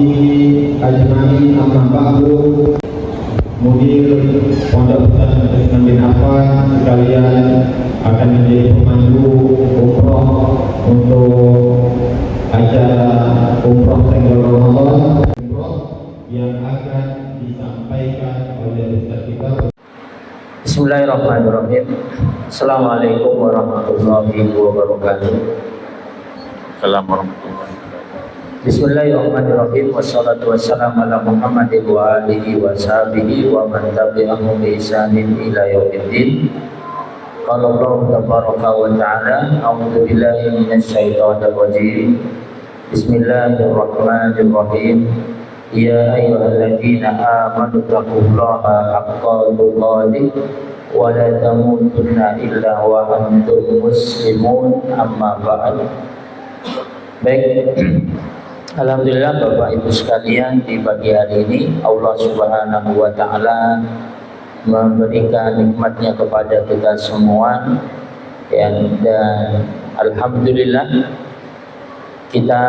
sahbihi ajma'in, amma ba'du. Mudir Pondok Pesantren Usman bin Affan sekalian akan menjadi pemandu umroh untuk acara umroh tanggal Ramadan yang akan disampaikan oleh Ustaz kita. Bismillahirrahmanirrahim. Assalamualaikum warahmatullahi wabarakatuh. Assalamualaikum. Bismillahirrahmanirrahim. Wassalatu wassalamu ala Muhammadin wa alihi wa sahbihi wa man tabi'ahum bi ihsanin ila yaumiddin. Qala Allah tabaraka wa ta'ala, a'udzu billahi minasy syaithanir rajim. Bismillahirrahmanirrahim. Ya ayyuhalladzina amanu taqullaha haqqa tuqatih wa la tamutunna illa wa antum muslimun, amma ba'd. Baik, alhamdulillah Bapak Ibu sekalian, di pagi hari ini Allah Subhanahu wa taala memberikan nikmatnya kepada kita semua dan alhamdulillah kita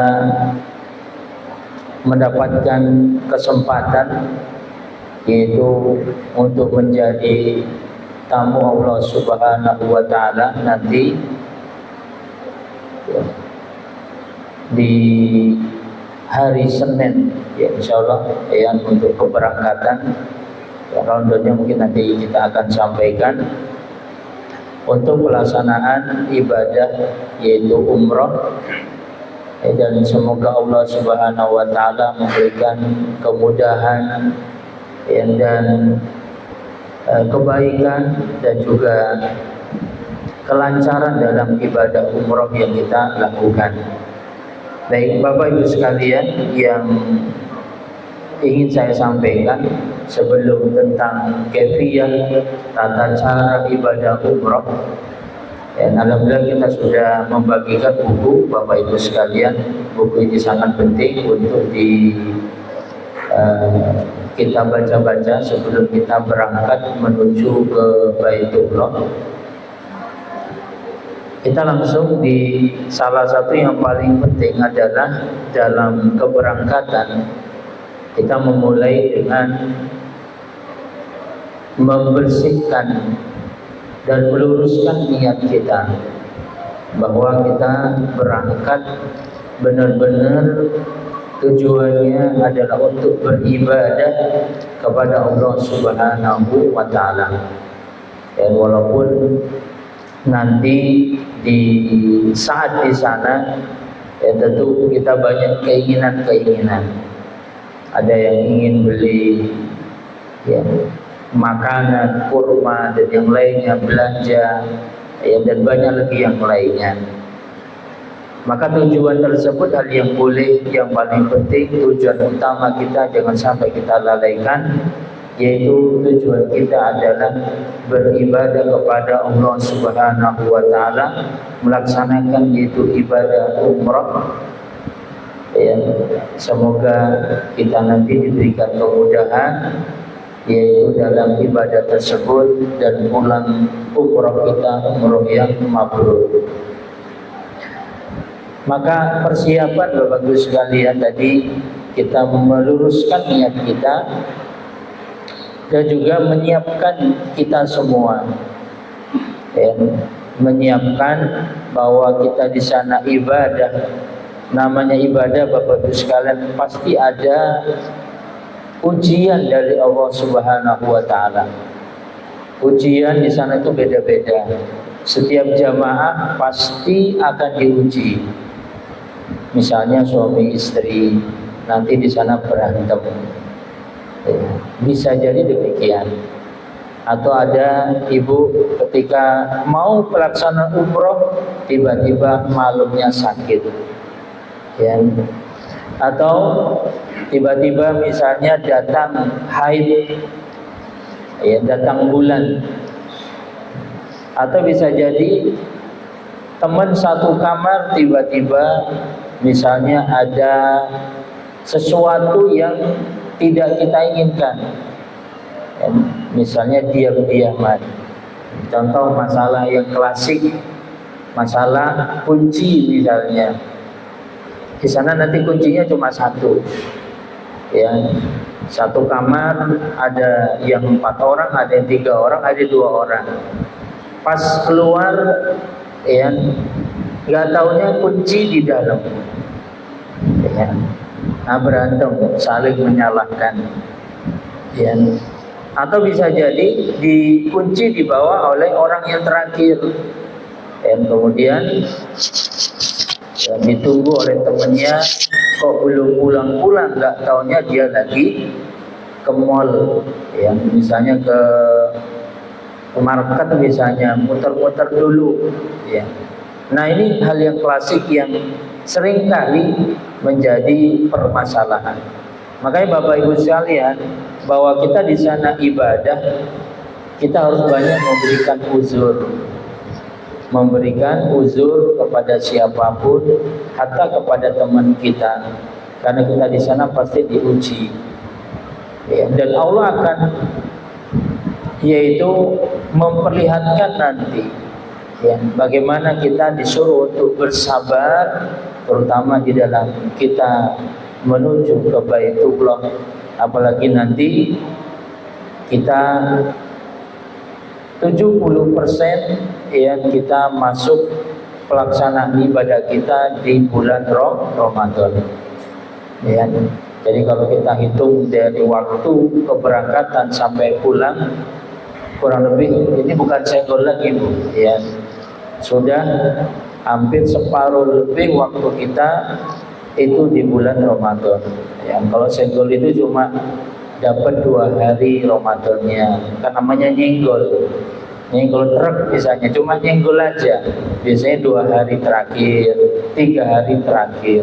mendapatkan kesempatan yaitu untuk menjadi tamu Allah Subhanahu wa taala nanti di hari Senin, ya insyaallah ya, untuk keberangkatan ya, roundnya mungkin nanti kita akan sampaikan untuk pelaksanaan ibadah yaitu umroh ya, dan semoga Allah Subhanahu wa taala memberikan kemudahan ya, dan kebaikan dan juga kelancaran dalam ibadah umroh yang kita lakukan. Baik Bapak Ibu sekalian, yang ingin saya sampaikan sebelum tentang kefiyah tata cara ibadah umroh, dan alhamdulillah kita sudah membagikan buku Bapak Ibu sekalian. Buku ini sangat penting untuk kita baca-baca sebelum kita berangkat menuju ke Baitullah. Kita langsung di salah satu yang paling penting adalah dalam keberangkatan kita memulai dengan membersihkan dan meluruskan niat kita bahwa kita berangkat benar-benar tujuannya adalah untuk beribadah kepada Allah Subhanahu wa taala. Dan walaupun nanti di saat di sana ya tentu kita banyak keinginan. Ada yang ingin beli ya, makanan, kurma dan yang lainnya, belanja ya, dan banyak lagi yang lainnya. Maka tujuan tersebut hal yang boleh, yang paling penting, tujuan utama kita jangan sampai kita lalaikan, yaitu tujuan kita adalah beribadah kepada Allah Subhanahu wa taala, melaksanakan yaitu ibadah umrah ya. Semoga kita nanti diberikan kemudahan yaitu dalam ibadah tersebut dan pulang umrah kita umrah yang mabrur. Maka persiapan Bapak Ibu sekalian, tadi kita meluruskan niat kita dan juga menyiapkan kita semua ya, menyiapkan bahwa kita di sana ibadah. Namanya ibadah Bapak Ibu sekalian pasti ada ujian dari Allah Subhanahu wa taala. Ujian di sana itu beda-beda. Setiap jamaah pasti akan diuji. Misalnya suami istri nanti di sana berantem. Bisa jadi demikian. Atau ada ibu ketika mau pelaksanaan umroh tiba-tiba malamnya sakit ya. Atau tiba-tiba misalnya datang haid ya, datang bulan. Atau bisa jadi teman satu kamar tiba-tiba misalnya ada sesuatu yang tidak kita inginkan ya, misalnya diam-diaman. Contoh masalah yang klasik, masalah kunci misalnya. Di sana nanti kuncinya cuma satu, ya, satu kamar ada yang 4 orang, ada yang 3 orang, ada 2 orang. Pas keluar, ya, nggak taunya kunci di dalam, ya. Nah, berantem, saling menyalahkan, ya. Atau bisa jadi dikunci dibawa oleh orang yang terakhir, dan kemudian ya, ditunggu oleh temennya, kok belum pulang-pulang, nggak taunya dia lagi ke mall, ya, misalnya ke market misalnya, muter-muter dulu, ya. Nah, ini hal yang klasik yang sering kali menjadi permasalahan. Makanya Bapak Ibu sekalian, bahwa kita di sana ibadah, kita harus banyak memberikan uzur kepada siapapun, hatta kepada teman kita, karena kita di sana pasti diuji, ya, dan Allah akan yaitu memperlihatkan nanti, ya, bagaimana kita disuruh untuk bersabar, terutama di dalam kita menuju ke Baitullah. Apalagi nanti kita 70% ya kita masuk pelaksanaan ibadah kita di bulan Ramadan, ya. Jadi kalau kita hitung dari waktu keberangkatan sampai pulang, kurang lebih, ini bukan senggol lagi Bu, ya, sudah hampir separuh lebih waktu kita itu di bulan Ramadan, ya. Kalau senggol itu cuma dapat 2 hari Ramadannya, kan namanya nyenggol truk misalnya, cuma nyenggol aja, biasanya 2 hari terakhir, 3 hari terakhir.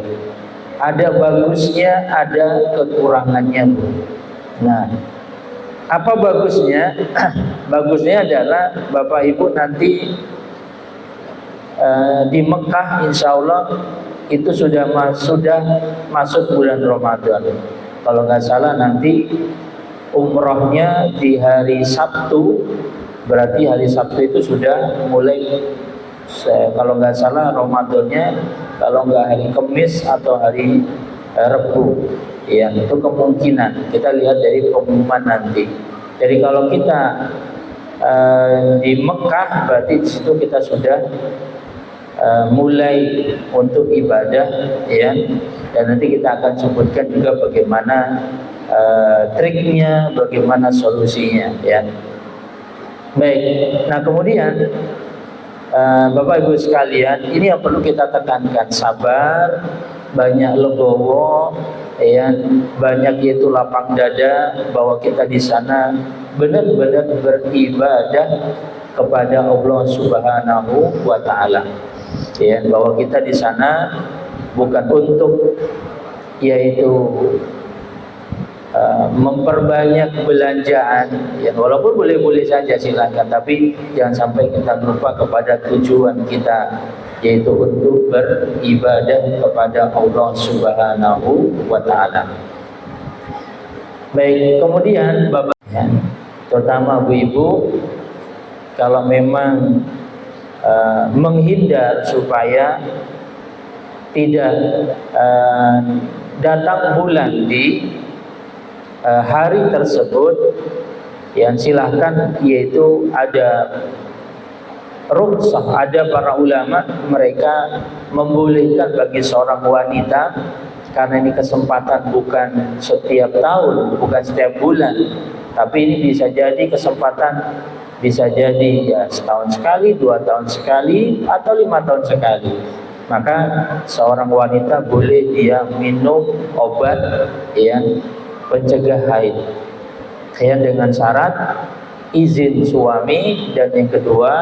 Ada bagusnya, ada kekurangannya Bu. Nah, apa bagusnya? Bagusnya adalah Bapak Ibu nanti di Mekah insya Allah itu sudah masuk bulan Ramadan. Kalau nggak salah nanti umrohnya di hari Sabtu, berarti hari Sabtu itu sudah mulai, kalau nggak salah Ramadannya, kalau nggak hari Kamis atau hari Rebu, ya, itu kemungkinan. Kita lihat dari pengumuman nanti. Jadi kalau kita di Mekah, berarti di situ kita sudah mulai untuk ibadah, ya, dan nanti kita akan sebutkan juga bagaimana triknya, bagaimana solusinya, ya. Baik, nah kemudian Bapak Ibu sekalian, ini yang perlu kita tekankan, sabar, banyak legowo, ya, banyak yaitu lapang dada, bahwa kita di sana benar-benar beribadah kepada Allah Subhanahu wa Ta'ala, ya, bahwa kita di sana bukan untuk yaitu memperbanyak belanjaan, ya, walaupun boleh-boleh saja silakan, tapi jangan sampai kita lupa kepada tujuan kita, yaitu untuk beribadah kepada Allah Subhanahu wa Ta'ala. Baik, kemudian Bapak, ya, terutama Bu Ibu, kalau memang menghindar supaya tidak datang bulan di hari tersebut, yang silahkan, yaitu ada rukhsah, ada para ulama mereka membolehkan bagi seorang wanita, karena ini kesempatan bukan setiap tahun, bukan setiap bulan, tapi ini bisa jadi kesempatan, bisa jadi ya setahun sekali, 2 tahun sekali, atau 5 tahun sekali. Maka seorang wanita boleh dia minum obat, ya, pencegah haid, ya, dengan syarat izin suami, dan yang kedua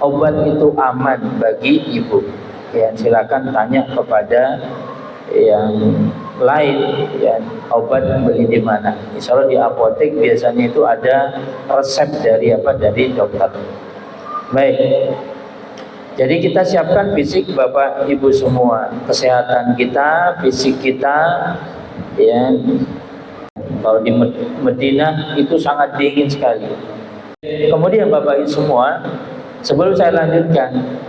obat itu aman bagi ibu, ya. Silakan tanya kepada yang lain, ya, obat beli di mana. Insya Allah di apotek biasanya itu ada resep dari dokter. Baik, jadi kita siapkan fisik Bapak Ibu semua, kesehatan kita, fisik kita, ya. Kalau di Madinah itu sangat dingin sekali. Kemudian Bapak Ibu semua, sebelum saya lanjutkan,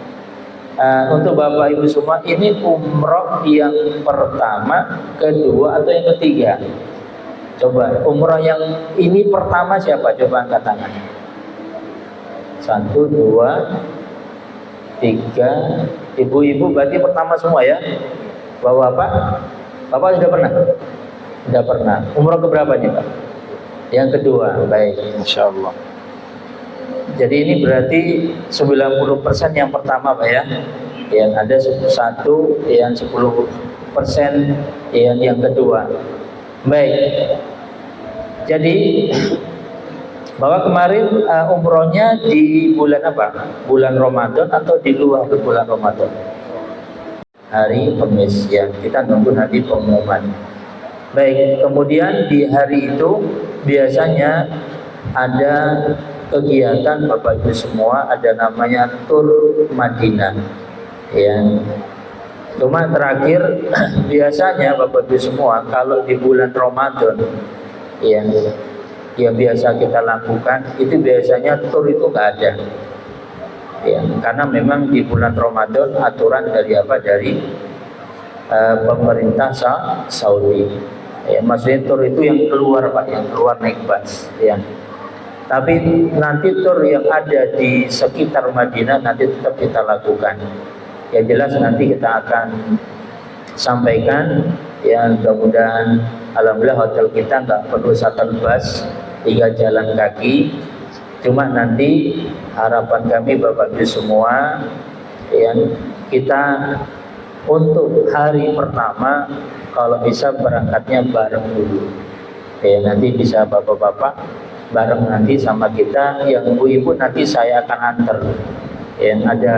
Untuk Bapak Ibu semua, ini umroh yang pertama, kedua, atau yang ketiga? Coba, umroh yang ini pertama siapa? Coba angkat tangan. 1, 2, 3. Ibu-ibu berarti pertama semua ya? Bapak-bapak? Bapak sudah pernah? Sudah pernah. Umroh keberapa nih Pak? Yang kedua. Baik, Insya Allah. Jadi ini berarti 90% yang pertama Pak ya? Yang ada 1, yang 10% yang kedua. Baik. Jadi bahwa kemarin umrohnya di bulan apa? Bulan Ramadan atau di luar bulan Ramadan? Hari Kamis ya. Kita nunggu nanti pengumuman. Baik, kemudian di hari itu biasanya ada kegiatan Bapak Ibu semua, ada namanya tur Madinah. Ya. Cuma terakhir biasanya Bapak Ibu semua kalau di bulan Ramadan yang biasa kita lakukan itu biasanya tur itu nggak ada. Ya, karena memang di bulan Ramadan aturan dari pemerintah Saudi. Ya, maksudnya tur itu yang keluar Pak, yang keluar naik bus. Ya. Tapi nanti tur yang ada di sekitar Madinah nanti tetap kita lakukan. Ya jelas nanti kita akan sampaikan. Ya mudah-mudahan, alhamdulillah hotel kita nggak perlu shuttle bus, tinggal jalan kaki. Cuma nanti harapan kami Bapak Ibu semua, yang kita untuk hari pertama kalau bisa berangkatnya bareng dulu. Ya nanti bisa bapak-bapak bareng nanti sama kita, yang ibu-ibu nanti saya akan antar. Yang ada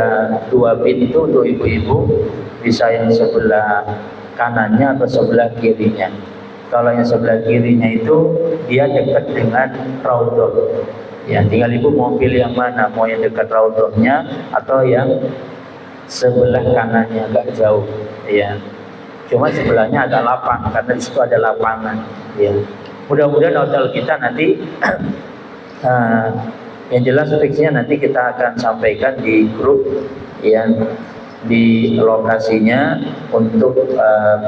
2 pintu untuk ibu-ibu, bisa yang sebelah kanannya atau sebelah kirinya. Kalau yang sebelah kirinya itu dia dekat dengan raudhah. Ya tinggal ibu mau pilih yang mana, mau yang dekat raudhahnya atau yang sebelah kanannya agak jauh. Ya. Cuma sebelahnya ada lapang karena di situ ada lapangan. Ya. Mudah-mudahan hotel kita nanti yang jelas fixnya nanti kita akan sampaikan di grup yang di lokasinya untuk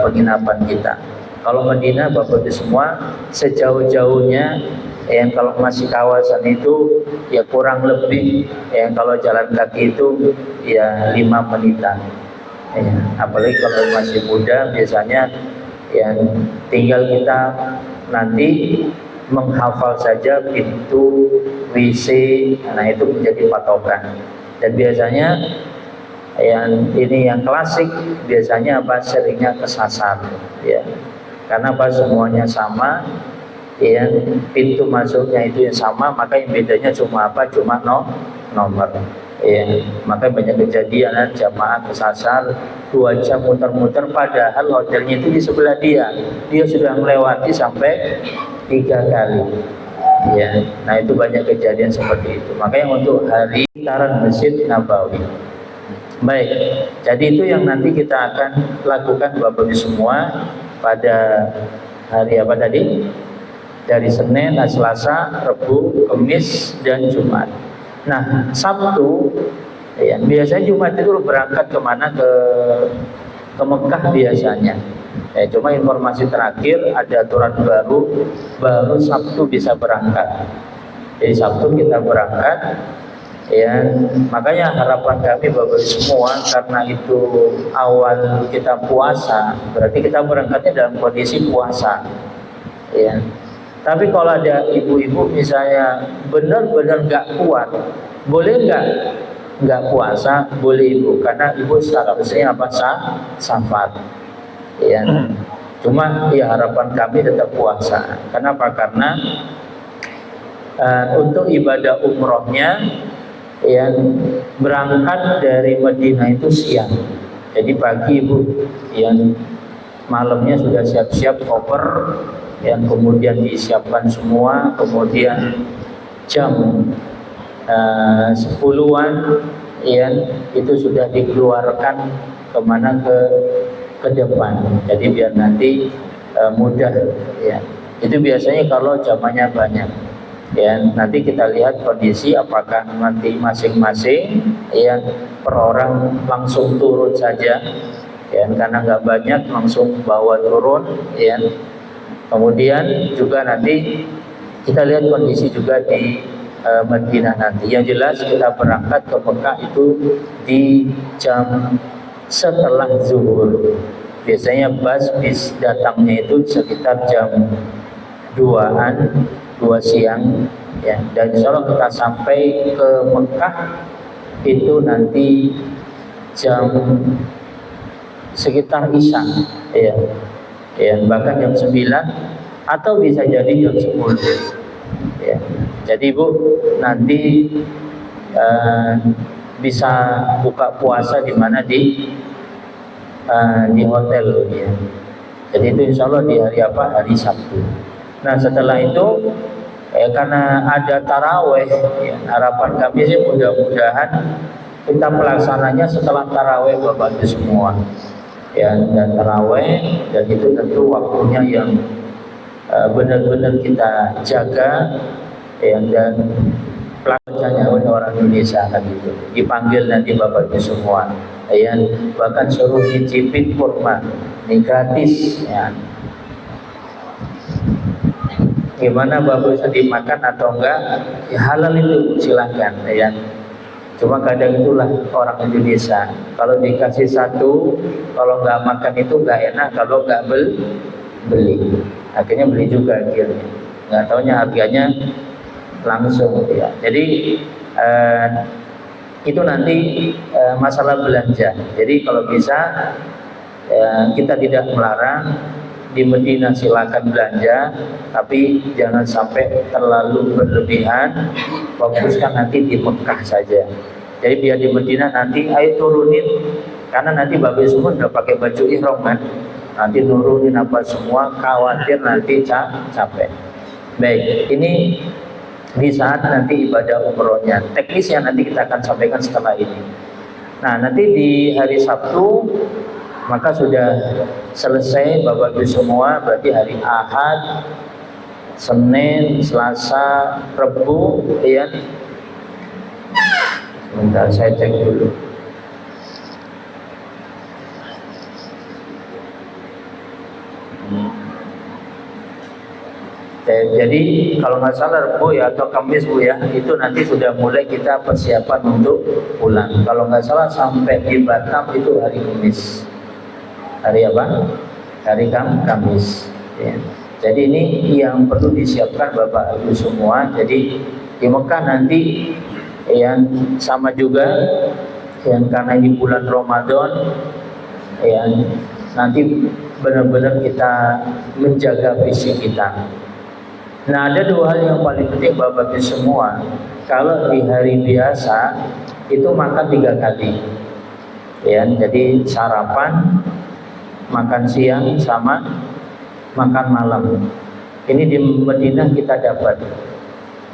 penginapan kita. Kalau Madinah Bapak Ibu semua sejauh-jauhnya yang kalau masih kawasan itu ya kurang lebih yang kalau jalan kaki itu ya 5 menitan. Ya, apalagi kalau masih muda biasanya yang tinggal kita nanti menghafal saja pintu WC, nah itu menjadi patokan. Dan biasanya yang klasik biasanya apa, seringnya kesasar ya. Karena apa, semuanya sama ya, pintu masuknya itu yang sama, maka yang bedanya cuma apa, cuma nomor ya. Maka banyak kejadian jamaah kesasar 2 jam muter-muter padahal hotelnya itu di sebelah dia sudah melewati sampai 3 kali ya. Nah itu banyak kejadian seperti itu. Makanya untuk hari sekitaran Masjid Nabawi. Baik, jadi itu yang nanti kita akan lakukan Bapak Ibu semua pada hari apa tadi? Dari Senin, Selasa, Rabu, Kamis, dan Jumat. Nah, Sabtu, ya, biasanya Jumat itu berangkat kemana? Ke Mekah biasanya. Ya, cuma informasi terakhir ada aturan baru Sabtu bisa berangkat. Jadi Sabtu kita berangkat. Ya, makanya harapan kami Bapak semua, karena itu awal kita puasa, berarti kita berangkatnya dalam kondisi puasa. Ya. Tapi kalau ada ibu-ibu misalnya benar-benar nggak kuat, boleh nggak puasa? Boleh ibu, karena ibu statusnya apa, safar. Ya. Cuma ya harapan kami tetap puasa. Kenapa? Karena untuk ibadah umrohnya yang berangkat dari Madinah itu siang. Jadi pagi ibu, yang malamnya sudah siap-siap koper, yang kemudian disiapkan semua, kemudian jam 10-an ya, itu sudah dikeluarkan kemana ke depan. Jadi biar nanti mudah ya. Itu biasanya kalau zamannya banyak. Ya, nanti kita lihat kondisi apakah nanti masing-masing ya per orang langsung turun saja ya, karena nggak banyak langsung bawa turun ya. Kemudian juga nanti kita lihat kondisi juga di Madinah nanti. Yang jelas kita berangkat ke Mekah itu di jam setelah zuhur. Biasanya bis datangnya itu sekitar jam 2 siang ya, dan insya Allah kita sampai ke Mekah itu nanti jam sekitar Isya ya, bahkan jam 9 atau bisa jadi jam 10 ya. Jadi Bu nanti bisa buka puasa di mana di hotel ya. Jadi itu insya Allah di hari apa? Hari Sabtu. Nah setelah itu karena ada taraweh ya, harapan kami sih mudah-mudahan kita pelaksananya setelah taraweh Bapak Ibu semua ya, dan taraweh dan itu tentu waktunya yang benar-benar kita jaga ya, dan pelaksanya oleh orang Indonesia kan gitu. Dipanggil nanti Bapak Ibu semua ya, bahkan suruh nyicipin kurma ini gratis ya. Gimana Bapak bisa dimakan atau enggak ya, halal itu silakan ya. Cuma kadang itulah orang Indonesia, kalau dikasih satu, kalau nggak makan itu nggak enak, kalau nggak beli akhirnya beli juga akhirnya, nggak taunya harganya langsung ya. Jadi itu nanti masalah belanja. Jadi kalau bisa kita tidak melarang di Madinah silakan belanja, tapi jangan sampai terlalu berlebihan. Fokuskan nanti di Mekah saja. Jadi biar di Madinah nanti ayo turunin, karena nanti Bapak semua udah pakai baju ihram kan, nanti turunin apa semua, khawatir nanti capek. Baik, ini di saat nanti ibadah umrohnya. Teknisnya nanti kita akan sampaikan setelah ini. Nah nanti di hari Sabtu maka sudah selesai Bapak Ibu semua, berarti hari Ahad, Senin, Selasa, Rabu ya. Sebentar saya cek dulu. Jadi kalau nggak salah Rabu ya atau Kamis Bu ya, itu nanti sudah mulai kita persiapan untuk pulang. Kalau nggak salah sampai di Batam itu hari Kamis. Hari apa? Hari Kamis ya. Jadi ini yang perlu disiapkan Bapak Ibu semua. Jadi di Mekah nanti yang sama juga yang karena ini bulan Ramadan ya, nanti benar-benar kita menjaga fisik kita. Nah ada dua hal yang paling penting Bapak Ibu semua. Kalau di hari biasa itu makan 3 kali ya, jadi sarapan, makan siang sama makan malam. Ini di Madinah kita dapat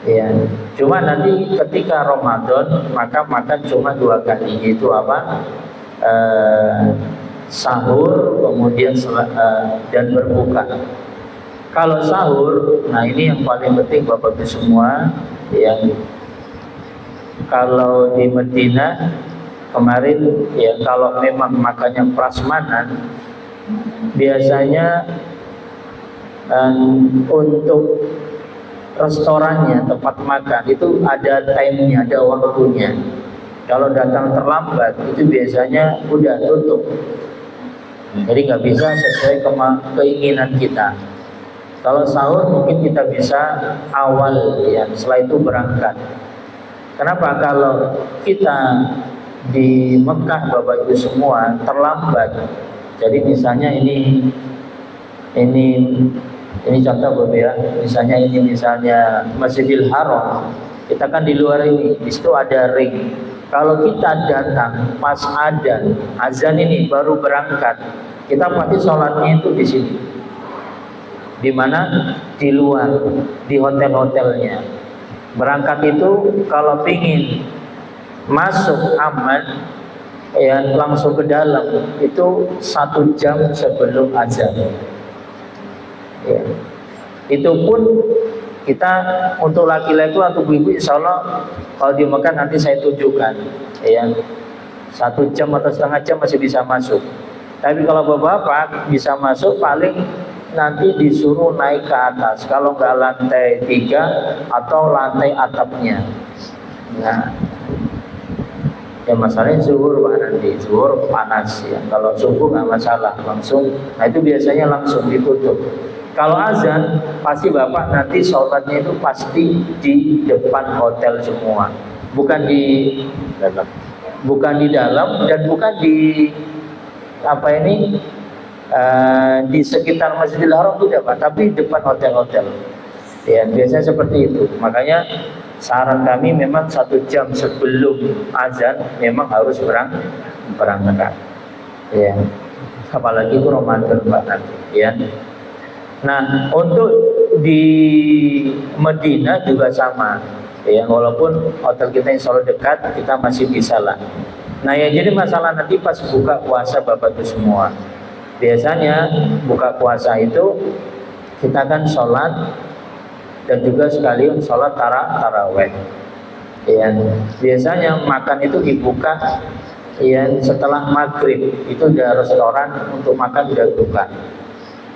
ya. Cuma nanti ketika Ramadan maka makan cuma 2 kali, yaitu apa? Sahur kemudian dan berbuka. Kalau sahur, nah ini yang paling penting Bapak Ibu semua ya. Kalau di Madinah kemarin ya, kalau memang makannya prasmanan, biasanya untuk restorannya, tempat makan itu ada time-nya, ada waktunya. Kalau datang terlambat itu biasanya udah tutup. Jadi nggak bisa sesuai keinginan kita. Kalau sahur mungkin kita bisa awal ya, setelah itu berangkat. Kenapa? Kalau kita di Mekah Bapak Ibu semua terlambat. Jadi misalnya ini contoh Bapak ya. Misalnya Masjidil Haram, kita kan di luar ini, di situ ada ring. Kalau kita datang pas azan ini baru berangkat, kita pasti sholatnya itu di sini. Di mana? Di luar, di hotel-hotelnya. Berangkat itu kalau pingin masuk aman ya, langsung ke dalam itu 1 jam sebelum azan ya. Itu pun Kita untuk laki-laki atau ibu, insya Allah kalau di Mekah nanti saya tunjukkan, ya 1 jam atau setengah jam masih bisa masuk. Tapi kalau bapak-bapak bisa masuk paling nanti disuruh naik ke atas. Kalau nggak lantai 3 atau lantai atapnya. Nah, ya masalahnya zuhur Pak, nanti zuhur panas ya. Kalau subuh nggak masalah, langsung. Nah itu biasanya langsung ditutup. Kalau azan pasti bapak nanti sholatnya itu pasti di depan hotel semua, bukan di dalam dan bukan di di sekitar Masjidil Haram tidak Pak, tapi depan hotel-hotel. Ya biasanya seperti itu. Makanya saran kami memang 1 jam sebelum azan memang harus berangkat. Ya, apalagi itu Ramadan Pak nanti. Ya. Nah untuk di Medina juga sama. Ya walaupun hotel kita insya Allah dekat, kita masih bisa lah. Nah ya jadi masalah nanti pas buka puasa Bapak itu semua. Biasanya buka puasa itu kita kan sholat dan juga sekalian sholat taraweh. Ya, biasanya makan itu dibuka ya setelah maghrib, itu udah restoran untuk makan udah buka.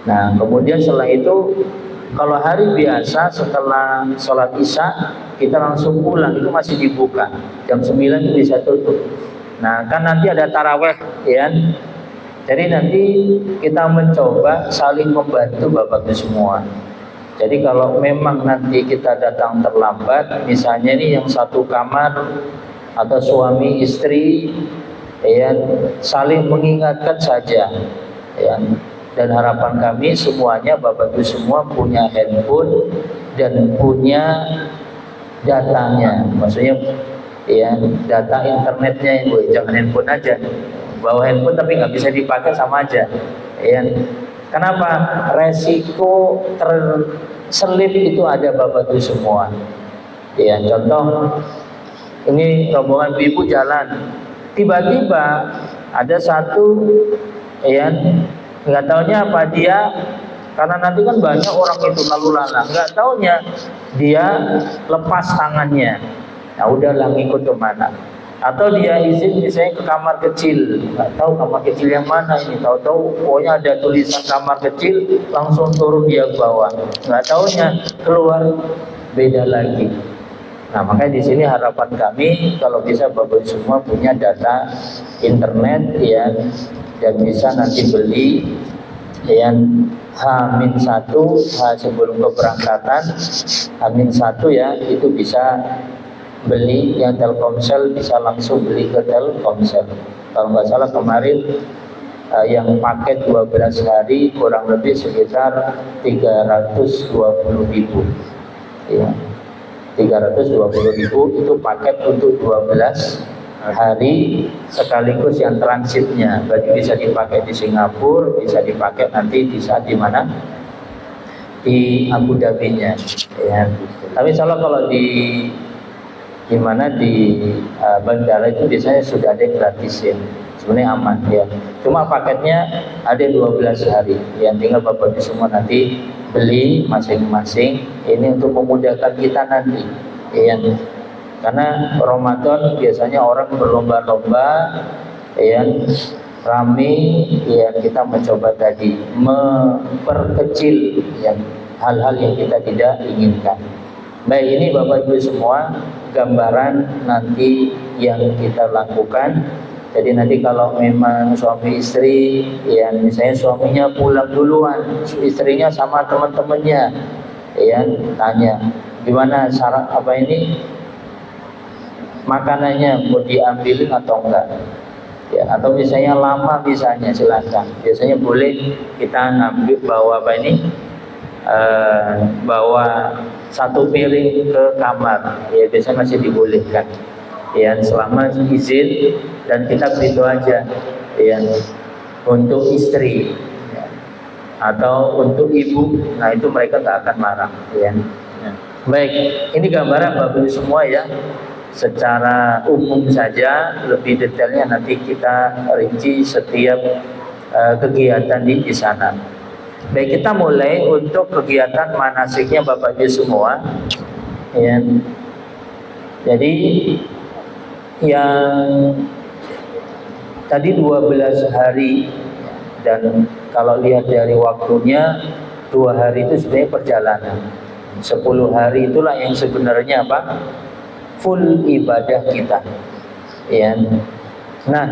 Nah kemudian setelah itu kalau hari biasa setelah sholat isya kita langsung pulang, itu masih dibuka jam 9 itu bisa tutup. Nah kan nanti ada taraweh ya. Jadi nanti kita mencoba saling membantu Bapak Ibu semua. Jadi kalau memang nanti kita datang terlambat, misalnya ini yang satu kamar atau suami istri ya saling mengingatkan saja ya. Dan harapan kami semuanya Bapak Ibu semua punya handphone dan punya datanya, maksudnya ya data internetnya Ibu, jangan handphone aja. Bawa handphone tapi nggak bisa dipakai sama aja. Ya. Kenapa? Resiko terselip itu ada Bapak Ibu semua. Ya, contoh ini rombongan ibu jalan, tiba-tiba ada satu ya nggak taunya apa dia, karena nanti kan banyak orang itu lalu lalang, nggak taunya dia lepas tangannya. Nah udahlah ngikut kemana, atau dia izin misalnya ke kamar kecil, nggak tahu kamar kecil yang mana ini, tahu-tahu pokoknya ada tulisan kamar kecil, langsung turun dia ke bawah, nggak taunya keluar beda lagi. Nah makanya di sini harapan kami kalau bisa Bapak semua punya data internet ya, dan bisa nanti beli yang H-1 sebelum keberangkatan, H-1 ya itu bisa beli yang Telkomsel, bisa langsung beli ke Telkomsel. Kalau nggak salah kemarin yang paket 12 hari kurang lebih sekitar 320.000 ya, 320.000 itu paket untuk 12 hari sekaligus yang transitnya, berarti bisa dipakai di Singapura, bisa dipakai nanti di saat di mana di Abu Dhabi-nya ya. Tapi kalau di mana di bandara itu biasanya sudah ada yang gratisin, sebenarnya aman ya. Cuma paketnya ada 12 hari yang tinggal Bapak semua nanti beli masing-masing, ini untuk memudahkan kita nanti ya. Karena Ramadan biasanya orang berlomba-lomba ya, rame ya, kita mencoba tadi memperkecil ya hal-hal yang kita tidak inginkan. Baik, ini Bapak Ibu semua gambaran nanti yang kita lakukan. Jadi nanti kalau memang suami istri ya, misalnya suaminya pulang duluan, istrinya sama teman-temannya ya, tanya gimana syarat apa ini makanannya mau diambilin atau enggak ya, atau misalnya lama misalnya silakan, biasanya boleh kita ngambil bawa apa ini bawa 1 piring ke kamar ya, biasanya masih dibolehkan ya selama izin, dan kita beritahu aja ya untuk istri ya, atau untuk ibu, nah itu mereka nggak akan marah ya. Baik, ini gambaran Bapak Ibu semua ya, secara umum saja, lebih detailnya nanti kita rinci setiap kegiatan di sana. Baik, kita mulai untuk kegiatan manasiknya Bapak Ibu semua. Ya. Jadi yang tadi 12 hari, dan kalau lihat dari waktunya 2 hari itu sebenarnya perjalanan. 10 hari itulah yang sebenarnya apa? Full ibadah kita. Ya. Nah,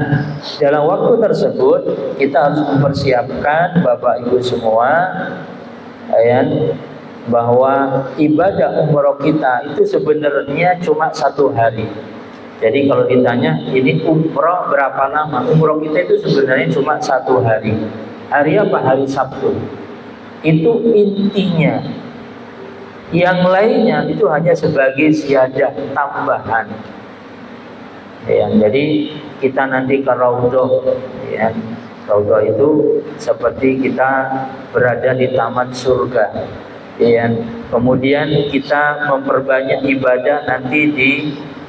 dalam waktu tersebut kita harus mempersiapkan Bapak Ibu semua, ya, bahwa ibadah umroh kita itu sebenarnya cuma 1 hari. Jadi kalau ditanya ini umroh berapa lama, umroh kita itu sebenarnya cuma 1 hari. Hari apa? Hari Sabtu. Itu intinya. Yang lainnya itu hanya sebagai ziyadah tambahan. Ya, jadi kita nanti ke Raudhah, ya. Raudhah itu seperti kita berada di taman surga, ya. Kemudian kita memperbanyak ibadah nanti di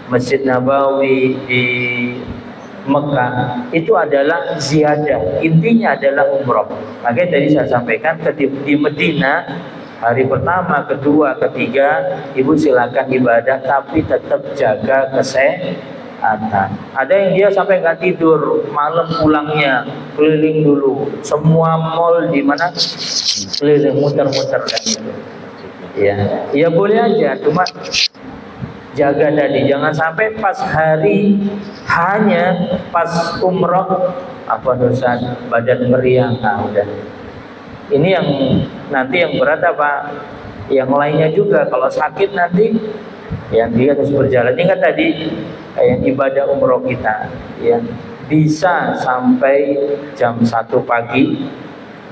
Masjid Nabawi, di Mekah. Itu adalah ziyadah, intinya adalah umroh. Makanya tadi saya sampaikan di Medina, hari pertama, kedua, ketiga, ibu silakan ibadah, tapi tetap jaga kesehatan. Ada yang dia sampai nggak tidur, malam pulangnya keliling dulu, semua mall di mana keliling, muter-muter kan gitu. Ya, ya boleh aja, cuma jaga tadi, jangan sampai pas hari hanya pas umroh apa dosa badan meriang. Nah, udah. Ini yang nanti yang berat apa? Yang lainnya juga kalau sakit nanti yang dia harus berjalan. Ini kan tadi yang ibadah umroh kita yang bisa sampai jam 1 pagi,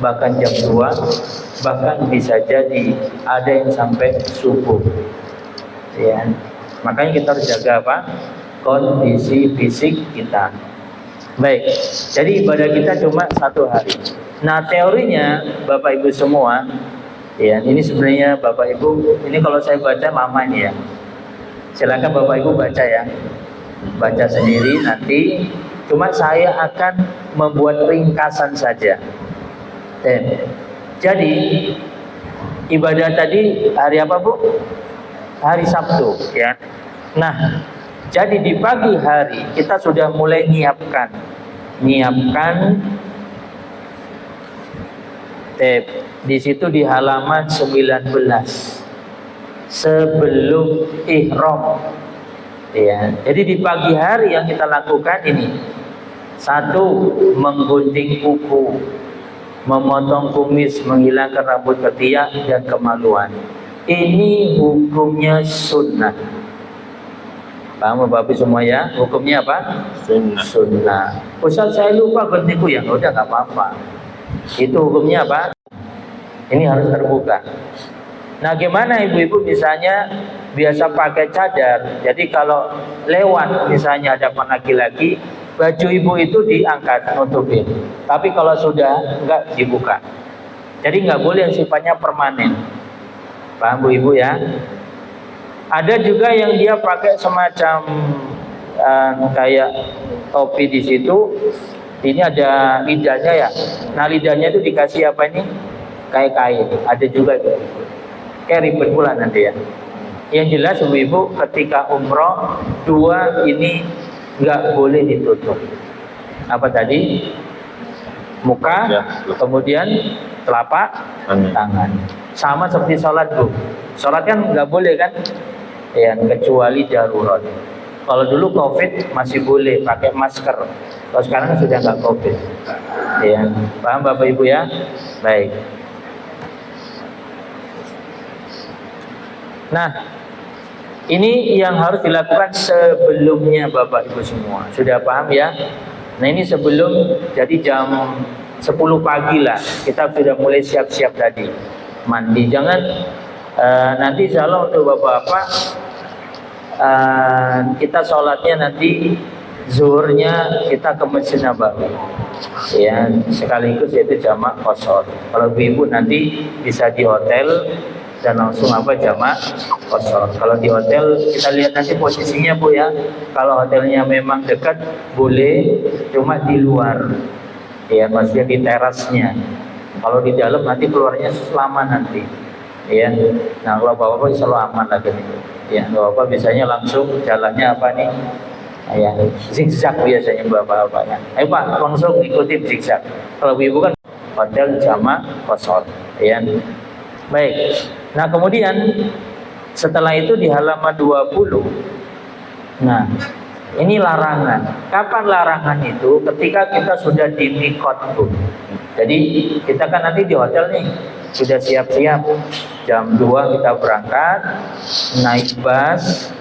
bahkan jam 2, bahkan bisa jadi ada yang sampai subuh, ya. Makanya kita harus jaga apa? Kondisi fisik kita. Baik, jadi ibadah kita cuma 1 hari. Nah, teorinya Bapak Ibu semua, ya, ini sebenarnya Bapak Ibu, ini kalau saya baca lama ini ya. Silakan Bapak Ibu baca ya. Baca sendiri nanti, cuma saya akan membuat ringkasan saja. Jadi ibadah tadi hari apa Bu? Hari Sabtu, ya. Nah, jadi di pagi hari kita sudah mulai nyiapkan di situ di halaman 19 sebelum ihram. Ya, jadi di pagi hari yang kita lakukan ini, 1, menggunting kuku, memotong kumis, menghilangkan rambut ketiak dan kemaluan. Ini hukumnya sunnah. Paham Bapak semua ya? Hukumnya apa? Sunnah. Ustaz saya lupa guntingku, ya udah nggak apa-apa. Itu hukumnya apa? Ini harus terbuka. Nah, gimana ibu-ibu misalnya biasa pakai cadar, jadi kalau lewat misalnya ada laki-laki, baju ibu itu diangkat, nutupin. Tapi kalau sudah enggak dibuka. Jadi enggak boleh yang sifatnya permanen. Paham Bu Ibu ya? Ada juga yang dia pakai semacam kayak topi di situ. Ini ada lidahnya ya. Nah, lidahnya itu dikasih apa ini? Kayak kain. Ada juga gitu. Kayak ribet pula nanti ya. Yang jelas ibu-ibu ketika umroh 2 ini nggak boleh ditutup. Apa tadi? Muka, ya, kemudian telapak tangan. Sama seperti sholat Bu. Sholat kan nggak boleh kan? Ya, kecuali darurat. Kalau dulu COVID masih boleh pakai masker. Kalau sekarang sudah nggak COVID. Ya, paham Bapak Ibu ya? Baik. Nah, ini yang harus dilakukan sebelumnya Bapak Ibu semua. Sudah paham ya? Nah, ini sebelum, jadi jam 10 pagi lah kita sudah mulai siap-siap tadi. Mandi. Jangan nanti insyaallah untuk Bapak-bapak kita sholatnya nanti zuhurnya kita ke Masjid Nabawi. Ya, sekaligus yaitu jamak qashar. Kalau ibu nanti bisa di hotel dan langsung apa jamak qashar. Kalau di hotel kita lihat nanti posisinya Bu ya. Kalau hotelnya memang dekat boleh, cuma di luar. Ya, maksudnya di terasnya. Kalau di dalam nanti keluarnya lama nanti. Ya. Nah, kalau bapak-bapak selalu aman lah gitu. Ya, bapak biasanya langsung jalannya apa nih? Ya, zigzag biasanya bapak-bapaknya. Ayo Pak, langsung ikuti zigzag. Kalau ibu kan hotel jama kosor. Ya. Baik. Nah, kemudian setelah itu di halaman 20. Nah, ini larangan. Kapan larangan itu? Ketika kita sudah di mikot, Bu. Jadi kita kan nanti di hotel nih, sudah siap-siap. Jam 2 kita berangkat, naik bus.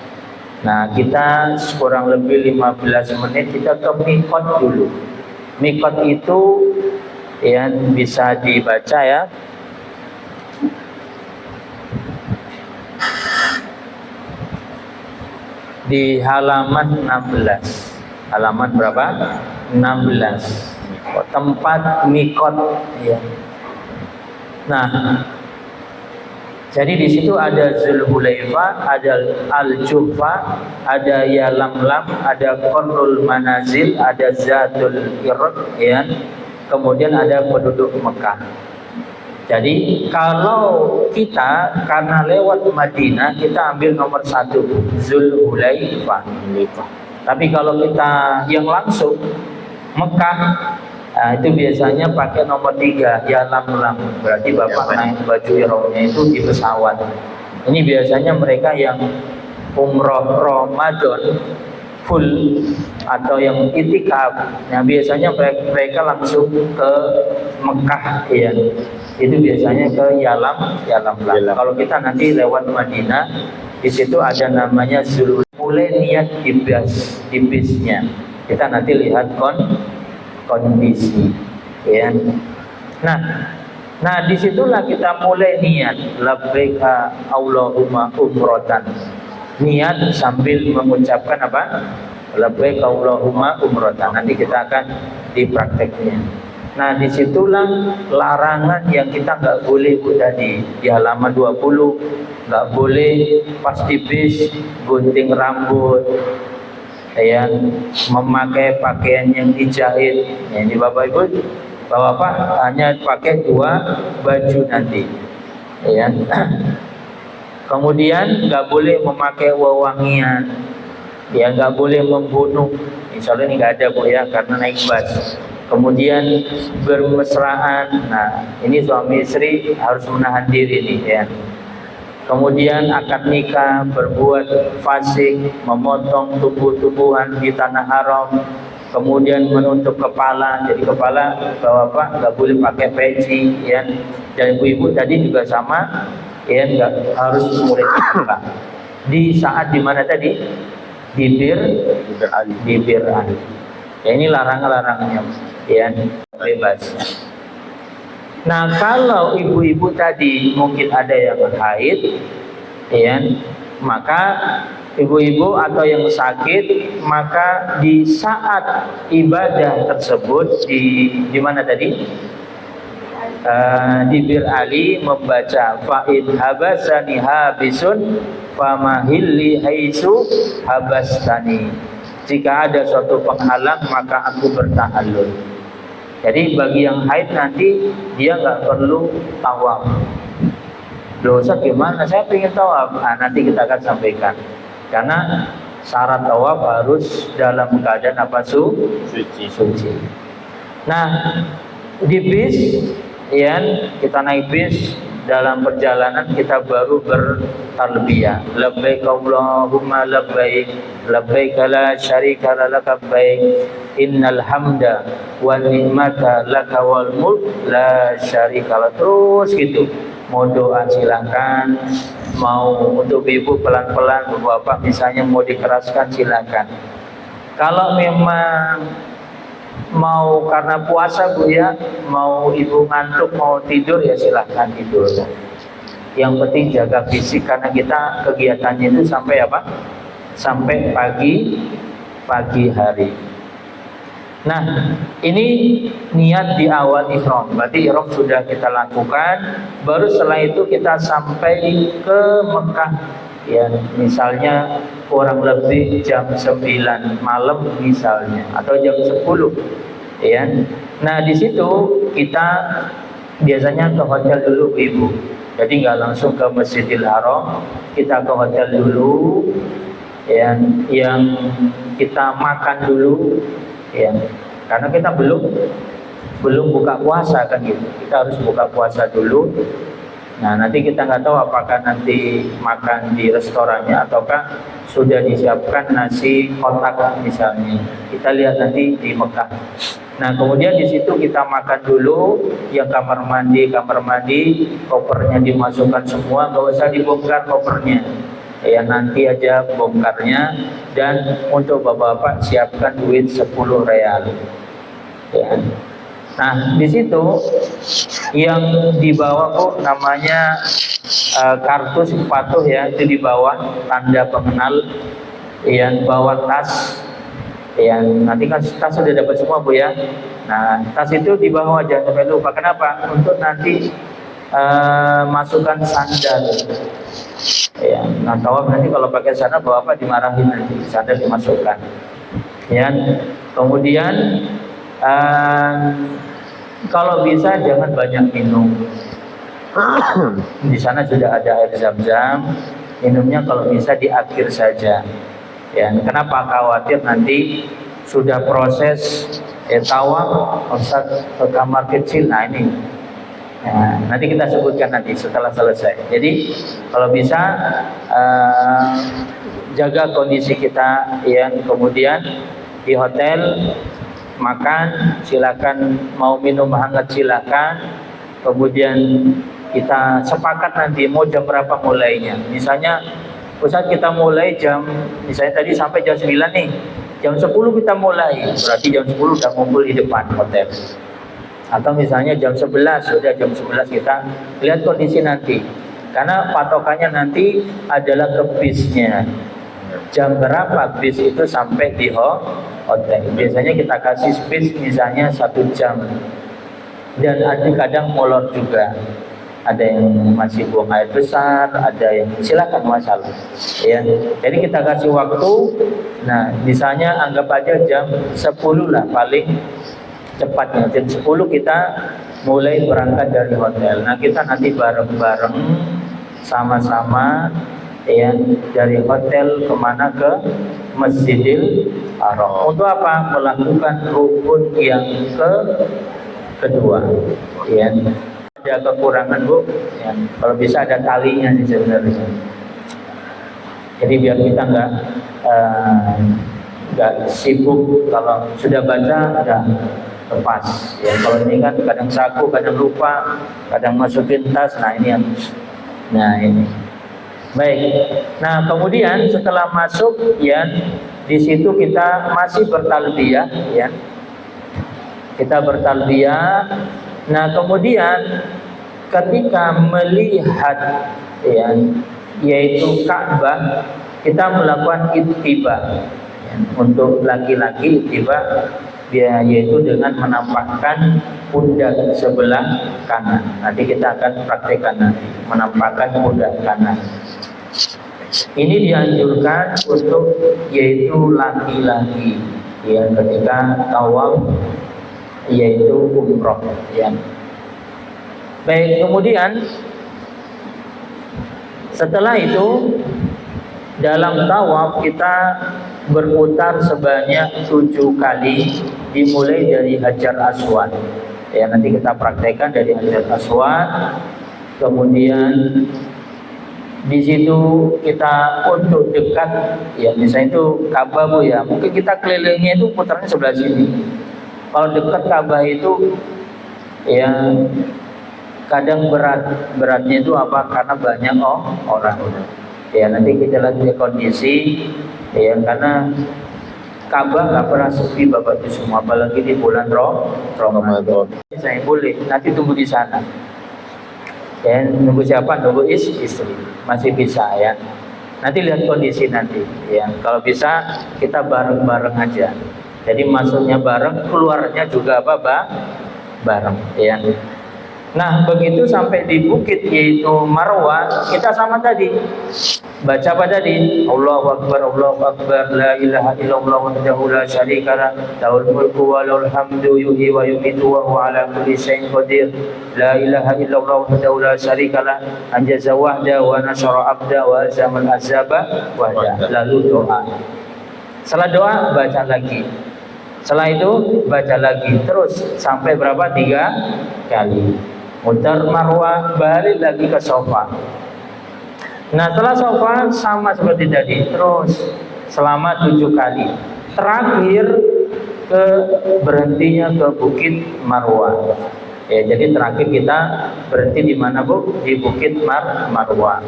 Nah, kita kurang lebih 15 menit kita ke mikot dulu. Mikot itu ya bisa dibaca ya. Di halaman 16. Halaman berapa? 16. Tempat mikot ya. Nah, jadi di situ ada Zulhulaifa, ada Al-Juhfa, ada Yalamlam, ada Qarnul Manazil, ada Zatul Irq ya. Kemudian ada penduduk Mekah. Jadi kalau kita karena lewat Madinah kita ambil nomor 1 Zulhulaifa. Tapi kalau kita yang langsung Mekah, nah, itu biasanya pakai nomor 3 Yalamlam. Berarti bapak naik baju ihramnya itu di pesawat. Ini biasanya mereka yang umroh Ramadan full atau yang itikaf. Nah, biasanya mereka langsung ke Mekah ya. Itu biasanya ke Yalamlam. Kalau kita nanti lewat Madinah, di situ ada namanya Zulhulaifa. Mulai niat di bisnya. Kita nanti lihat kondisi ya. Nah disitulah kita mulai niat labbaika Allahumma umratan. Niat sambil mengucapkan apa? Labbaika Allahumma umratan. Nanti kita akan diprakteknya. Nah disitulah larangan yang kita nggak boleh tadi di halaman 20, nggak boleh pas di bis gunting rambut ya, memakai pakaian yang dijahit. Ya, ini bapak ibu, bapak hanya pakai 2 baju nanti. Ya. Kemudian nggak boleh memakai wewangian, ya nggak boleh membunuh. Misalnya ini nggak ada Bu ya, karena naik bus. Kemudian bermesraan. Nah, ini suami istri harus menahan diri nih ya. Kemudian akad nikah, berbuat fasik, memotong tumbuh-tumbuhan di tanah haram, kemudian menutup kepala. Jadi kepala bapak nggak boleh pakai peci, ya. Dan ibu-ibu tadi juga sama, ya nggak harus mulai dibuka. Di saat dimana tadi bibir ali. Ya ini larangannya, ya bebas. Nah kalau ibu-ibu tadi mungkin ada yang haid, ya, maka ibu-ibu atau yang sakit, maka di saat ibadah tersebut di mana tadi di Bir Ali membaca fa'in habasani habisun famahilli haisu habastani. Jika ada suatu penghalang maka aku bertahallul. Jadi bagi yang haid nanti dia nggak perlu tawaf. Loh Ustaz gimana? Saya ingin tawaf. Nah, nanti kita akan sampaikan. Karena syarat tawaf harus dalam keadaan apa? Suci. Nah di bis, ya kita naik bis, dalam perjalanan kita baru bertalbiyah. Labbaik Allahumma labbaik, labbaik la syarika laka labbaik, innal hamda wan ni'mata laka wal mulk la syarika lak. Terus gitu. Mau doa silakan, mau untuk ibu pelan-pelan, bapak misalnya mau dikeraskan silakan. Kalau memang mau karena puasa Bu ya, mau ibu ngantuk mau tidur ya silahkan tidur. Yang penting jaga fisik karena kita kegiatannya itu sampai apa? Sampai pagi hari. Nah ini niat di awal ihram. Berarti ihram sudah kita lakukan. Baru setelah itu kita sampai ke Mekah. Ya misalnya kurang lebih jam 9 malam misalnya atau jam 10 ya. Nah di situ kita biasanya ke hotel dulu ibu. Jadi nggak langsung ke Masjidil Haram, kita ke hotel dulu, ya, yang kita makan dulu, ya, karena kita belum buka puasa kan gitu. Kita harus buka puasa dulu. Nah, nanti kita nggak tahu apakah nanti makan di restorannya ataukah sudah disiapkan nasi kotak misalnya. Kita lihat nanti di Mekah. Nah, kemudian di situ kita makan dulu, yang kamar mandi, kopernya dimasukkan semua, nggak usah dibongkar kopernya. Ya, nanti aja bongkarnya, dan untuk bapak-bapak siapkan duit 10 real. Ya. Nah, di situ yang dibawa kok namanya kartu sepatu ya, itu di bawah tanda pengenal, yang bawa tas, yang nanti kan tas sudah dapat semua Bu ya. Nah, tas itu di bawah, jangan sampai lupa. Kenapa? Untuk nanti masukkan sandal. Ya, nah tawaf nanti kalau pakai sandal bapak dimarahin, nanti sandal dimasukkan. Ya, kemudian kalau bisa jangan banyak minum. Di sana sudah ada air zam-zam, minumnya kalau bisa di akhir saja. Ya, kenapa? Khawatir nanti sudah proses tawaf, Ustaz ke kamar kecil. Nah ini, nanti kita sebutkan nanti setelah selesai. Jadi kalau bisa jaga kondisi kita, ya. Kemudian di hotel makan, silakan, mau minum hangat silakan. Kemudian kita sepakat nanti mau jam berapa mulainya. Misalnya Ustaz kita mulai jam, misalnya tadi sampai jam 9 nih, jam 10 kita mulai, berarti jam 10 udah ngumpul di depan hotel. Atau misalnya jam 11, sudah jam 11 kita lihat kondisi nanti. Karena patokannya nanti adalah ke bisnya. Jam berapa bis itu sampai di hotel. Biasanya kita kasih space misalnya 1 jam. Dan ada kadang molor juga. Ada yang masih buang air besar, ada yang silakan masalah. Ya. Jadi kita kasih waktu. Nah, misalnya anggap aja jam 10 lah paling cepatnya. Jam 10 kita mulai berangkat dari hotel. Nah, kita nanti bareng-bareng sama-sama, ya, dari hotel kemana, ke Masjidil Haram. Untuk apa? Melakukan rukun yang kedua. Ya. Ada kekurangan Bu, ya. Kalau bisa ada talinya sih sebenarnya. Jadi biar kita nggak sibuk, kalau sudah baca udah lepas. Ya, kalau ini kan kadang saku, kadang lupa, kadang masukin tas. Nah ini yang, nah ini. Baik. Nah kemudian setelah masuk, ya, di situ kita masih bertalbiyah, ya. Kita bertalbiyah. Nah kemudian ketika melihat, ya, yaitu Ka'bah, kita melakukan ittiba. Ya, untuk laki-laki ittiba, ya, yaitu dengan menampakkan pundak sebelah kanan. Nanti kita akan praktekkan nanti, menampakkan pundak kanan. Ini dianjurkan untuk yaitu laki-laki, ya, ketika tawaf, yaitu umroh, ya. Baik, kemudian setelah itu dalam tawaf kita berputar sebanyak 7 kali, dimulai dari Hajar Aswad. Ya, nanti kita praktekkan dari Hajar Aswad. Kemudian di situ kita untuk dekat, ya, misalnya itu Ka'bah Bu ya, mungkin kita kelilingnya itu putarnya sebelah sini. Kalau dekat Ka'bah itu, ya, kadang beratnya itu apa? Karena banyak orang. Ya, nanti kita lihat kondisi, ya, karena Ka'bah nggak pernah sepi Bapak Ibu semua, apalagi di bulan Ramadan. Saya boleh nanti tunggu di sana. Ya, nunggu siapa? Nunggu istri. Masih bisa, ya. Nanti lihat kondisi nanti, ya. Kalau bisa kita bareng-bareng aja. Jadi masuknya bareng, keluarnya juga apa, bareng, ya. Nah, begitu sampai di bukit yaitu Marwah, kita sama tadi. Baca apa tadi? Allahu Akbar, la ilaha illallah wahdahu la syarikalah, lahul mulku wa lahul hamdu yuhyi wa yumiitu wa huwa ala kulli syai'in qadir. La ilaha illallah wahdahu la syarikalah, anjaza wahda wa nasara abda wa azamal azaba wahda. Lalu doa. Setelah doa baca lagi. Setelah itu baca lagi terus sampai berapa? 3 kali. Mutar Marwah, balik lagi ke Safa. Nah, setelah Safa sama seperti tadi, terus selama 7 kali. Terakhir berhentinya ke Bukit Marwah. Ya, jadi terakhir kita berhenti di mana, Bu? Di Bukit Marwah.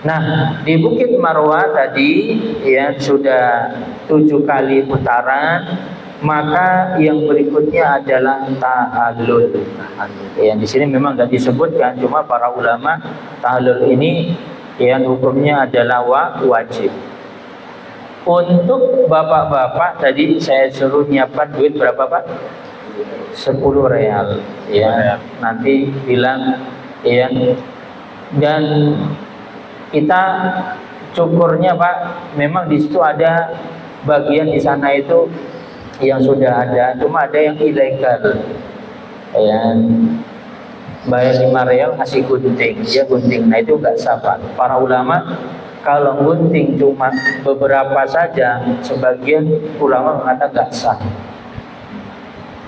Nah, di Bukit Marwah tadi ya sudah 7 kali putaran. Maka yang berikutnya adalah tahallul. Yang di sini memang nggak disebutkan, cuma para ulama tahallul ini yang hukumnya adalah wajib. Untuk bapak-bapak tadi saya suruh nyiapkan duit berapa, Pak? 10 real. Ya, nanti bilang ya. Dan kita cukurnya, Pak, memang di situ ada bagian di sana itu yang sudah ada, cuma ada yang ilegal. Yang bayar 5 real ngasih gunting, dia gunting. Nah, itu enggak sah, Pak. Para ulama kalau gunting cuma beberapa saja, sebagian ulama mengatakan enggak sah.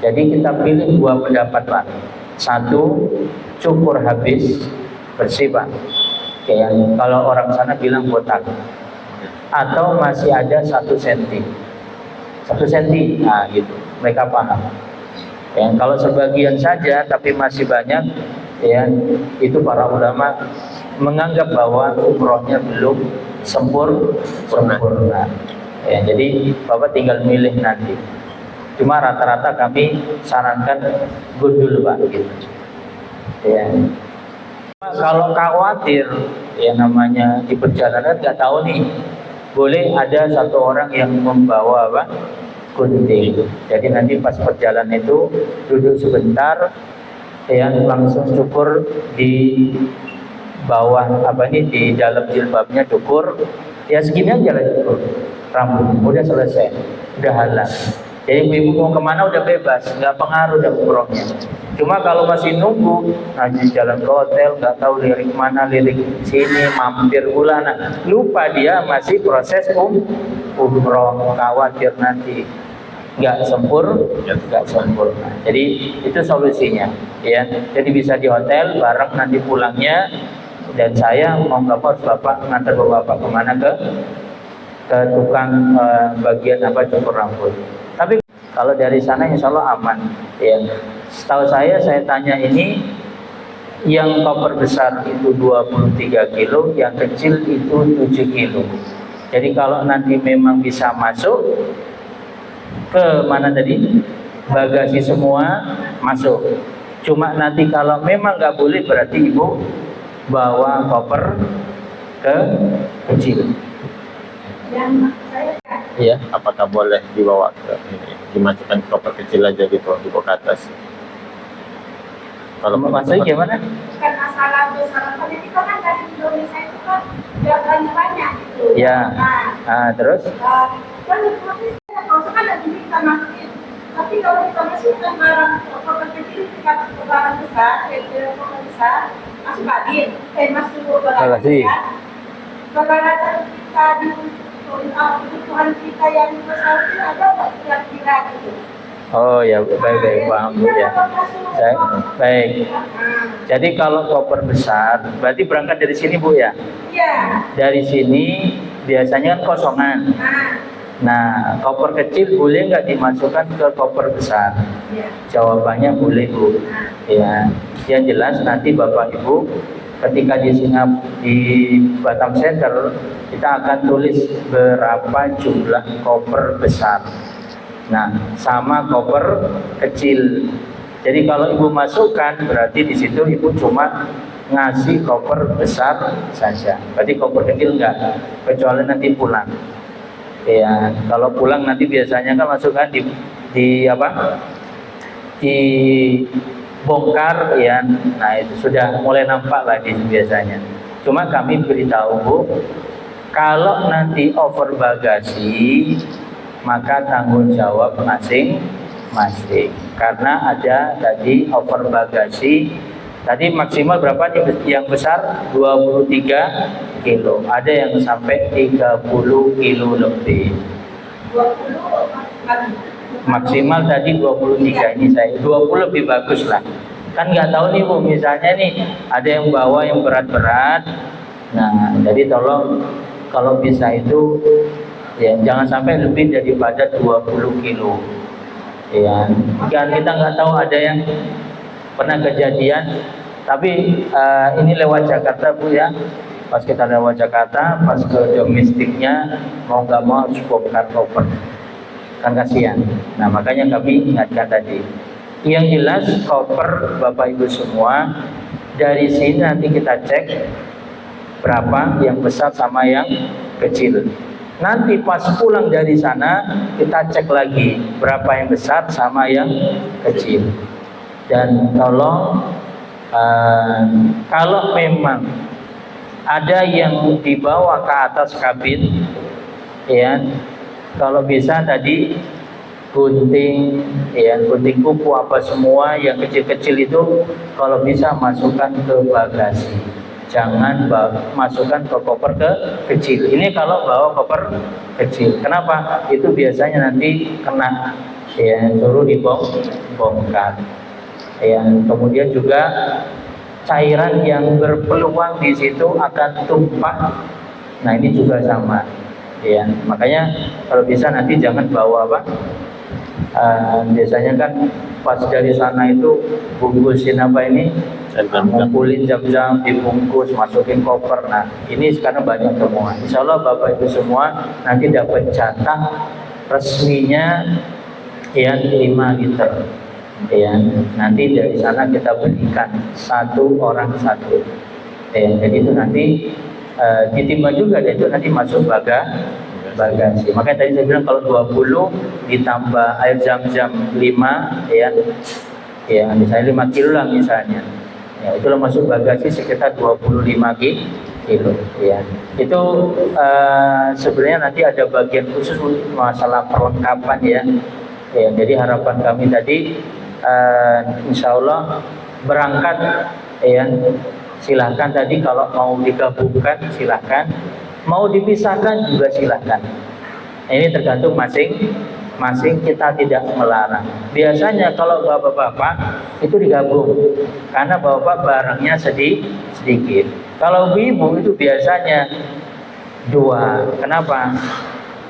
Jadi kita pilih 2 pendapat, Pak. 1, cukur habis bersih, Pak. Kayak kalau orang sana bilang botak. Atau masih ada 1 senti. 1 senti, nah gitu, mereka paham. Ya, kalau sebagian saja tapi masih banyak, ya itu para ulama menganggap bahwa umrohnya belum sempurna. Ya, jadi Bapak tinggal milih nanti. Cuma rata-rata kami sarankan gundul, Pak, gitu. Ya. Kalau khawatir, ya namanya di perjalanan nggak tahu nih. Boleh ada 1 orang yang membawa apa? Gunting. Jadi nanti pas perjalanan itu duduk sebentar, ya langsung cukur di bawah apa nih, di dalam jilbabnya cukur. Ya segini aja lah cukur rambut, udah selesai, udah halal. Jadi ibu mau kemana udah bebas, nggak pengaruh dah umrohnya. Cuma kalau masih nunggu, nanti jalan ke hotel, nggak tahu lirik mana, lirik sini, mampir pula, nah, lupa dia masih proses umroh, khawatir nanti nggak sempurna. Jadi itu solusinya, ya. Jadi bisa di hotel bareng nanti pulangnya, dan saya mau nggak mau Bapak ngantar Bapak kemana ke tukang bagian apa cukur rambut. Tapi kalau dari sana insya Allah aman, ya. Setahu saya tanya ini, yang koper besar itu 23 kilo, yang kecil itu 7 kilo. Jadi kalau nanti memang bisa masuk ke mana tadi, bagasi semua masuk. Cuma nanti kalau memang nggak boleh, berarti ibu bawa koper ke kecil. Iya, apakah boleh dibawa ke ini, dimasukkan ke koper kecil aja gitu, dibawa ke atas? Kalau maksudnya gimana? Bukan masalah besar, tapi kita kan dari Indonesia itu kan banyak gitu. Ya. Nah, terus? Kan kalau kan ada kita masukin. Tapi kalau kita masukkan barang koper kecil, kita masuk barang besar, kayak koper besar, masuk badin, masuk barang besar. Bagaimana kita di kebutuhan kita yang besar itu ada nggak kira-kira gitu? Oh ya, baik paham Bu ya. Baik. Jadi kalau koper besar, berarti berangkat dari sini Bu ya? Iya. Dari sini biasanya kan kosongan. Nah, koper kecil boleh nggak dimasukkan ke koper besar? Jawabannya boleh Bu. Ya, yang jelas nanti Bapak Ibu ketika di Batam Center kita akan tulis berapa jumlah koper besar. Nah, sama koper kecil. Jadi kalau ibu masukkan, berarti di situ ibu cuma ngasih koper besar saja. Berarti koper kecil enggak, kecuali nanti pulang. Ya, kalau pulang nanti biasanya kan masukkan di apa? Di bongkar ya. Nah itu sudah mulai nampak lah di biasanya. Cuma kami beritahu Bu, kalau nanti over bagasi maka tanggung jawab masing-masing. Karena ada tadi over bagasi, tadi maksimal berapa nih yang besar? 23 kilo. Ada yang sampai 30 kilo lebih. 20 Maksimal tadi 23, ini saya 20 lebih bagus lah. Kan nggak tahu nih Bu, misalnya nih ada yang bawa yang berat-berat. Nah, jadi tolong kalau bisa itu ya jangan sampai lebih daripada 20 kilo. Ya, kan kita nggak tahu ada yang pernah kejadian, tapi ini lewat Jakarta Bu ya. Pas kita lewat Jakarta, pas ke domestiknya mau nggak mau harus bongkar koper, kan kasihan. Nah makanya kami ingatkan tadi. Yang jelas koper Bapak Ibu semua dari sini nanti kita cek berapa yang besar sama yang kecil. Nanti pas pulang dari sana kita cek lagi berapa yang besar sama yang kecil. Dan tolong kalau memang ada yang dibawa ke atas kabin, ya, kalau bisa tadi gunting, ya, gunting kuku apa semua yang kecil-kecil itu kalau bisa masukkan ke bagasi. Jangan masukkan ke koper kecil. Ini kalau bawa koper kecil. Kenapa? Itu biasanya nanti kena, ya, suruh dibongkar. Ya, kemudian juga cairan yang berpeluang di situ akan tumpah. Nah ini juga sama. Ya, makanya kalau bisa nanti jangan bawa apa. Biasanya kan pas dari sana itu bungkusin apa ini, ngumpulin jam-jam, dibungkus, masukin koper. Nah ini sekarang banyak semua. Insya Allah Bapak Ibu semua nanti dapat jatah resminya ya 5 liter. Ya, nanti dari sana kita berikan 1 orang 1. Ya, jadi itu nanti ditimbang juga dan itu nanti masuk bagasi. Makanya tadi saya bilang kalau 20 ditambah air zam-zam 5 ya misalnya 5 kilo lah misalnya. Ya, itulah masuk bagasi sekitar 25 kilo ya. Itu sebenarnya nanti ada bagian khusus masalah perlengkapan ya. Ya, jadi harapan kami tadi insya Allah berangkat ya, silahkan tadi kalau mau digabungkan silahkan, mau dipisahkan juga silahkan. Ini tergantung masing-masing, kita tidak melarang. Biasanya kalau bapak-bapak itu digabung karena bapak barangnya sedikit. Kalau ibu itu biasanya 2. Kenapa?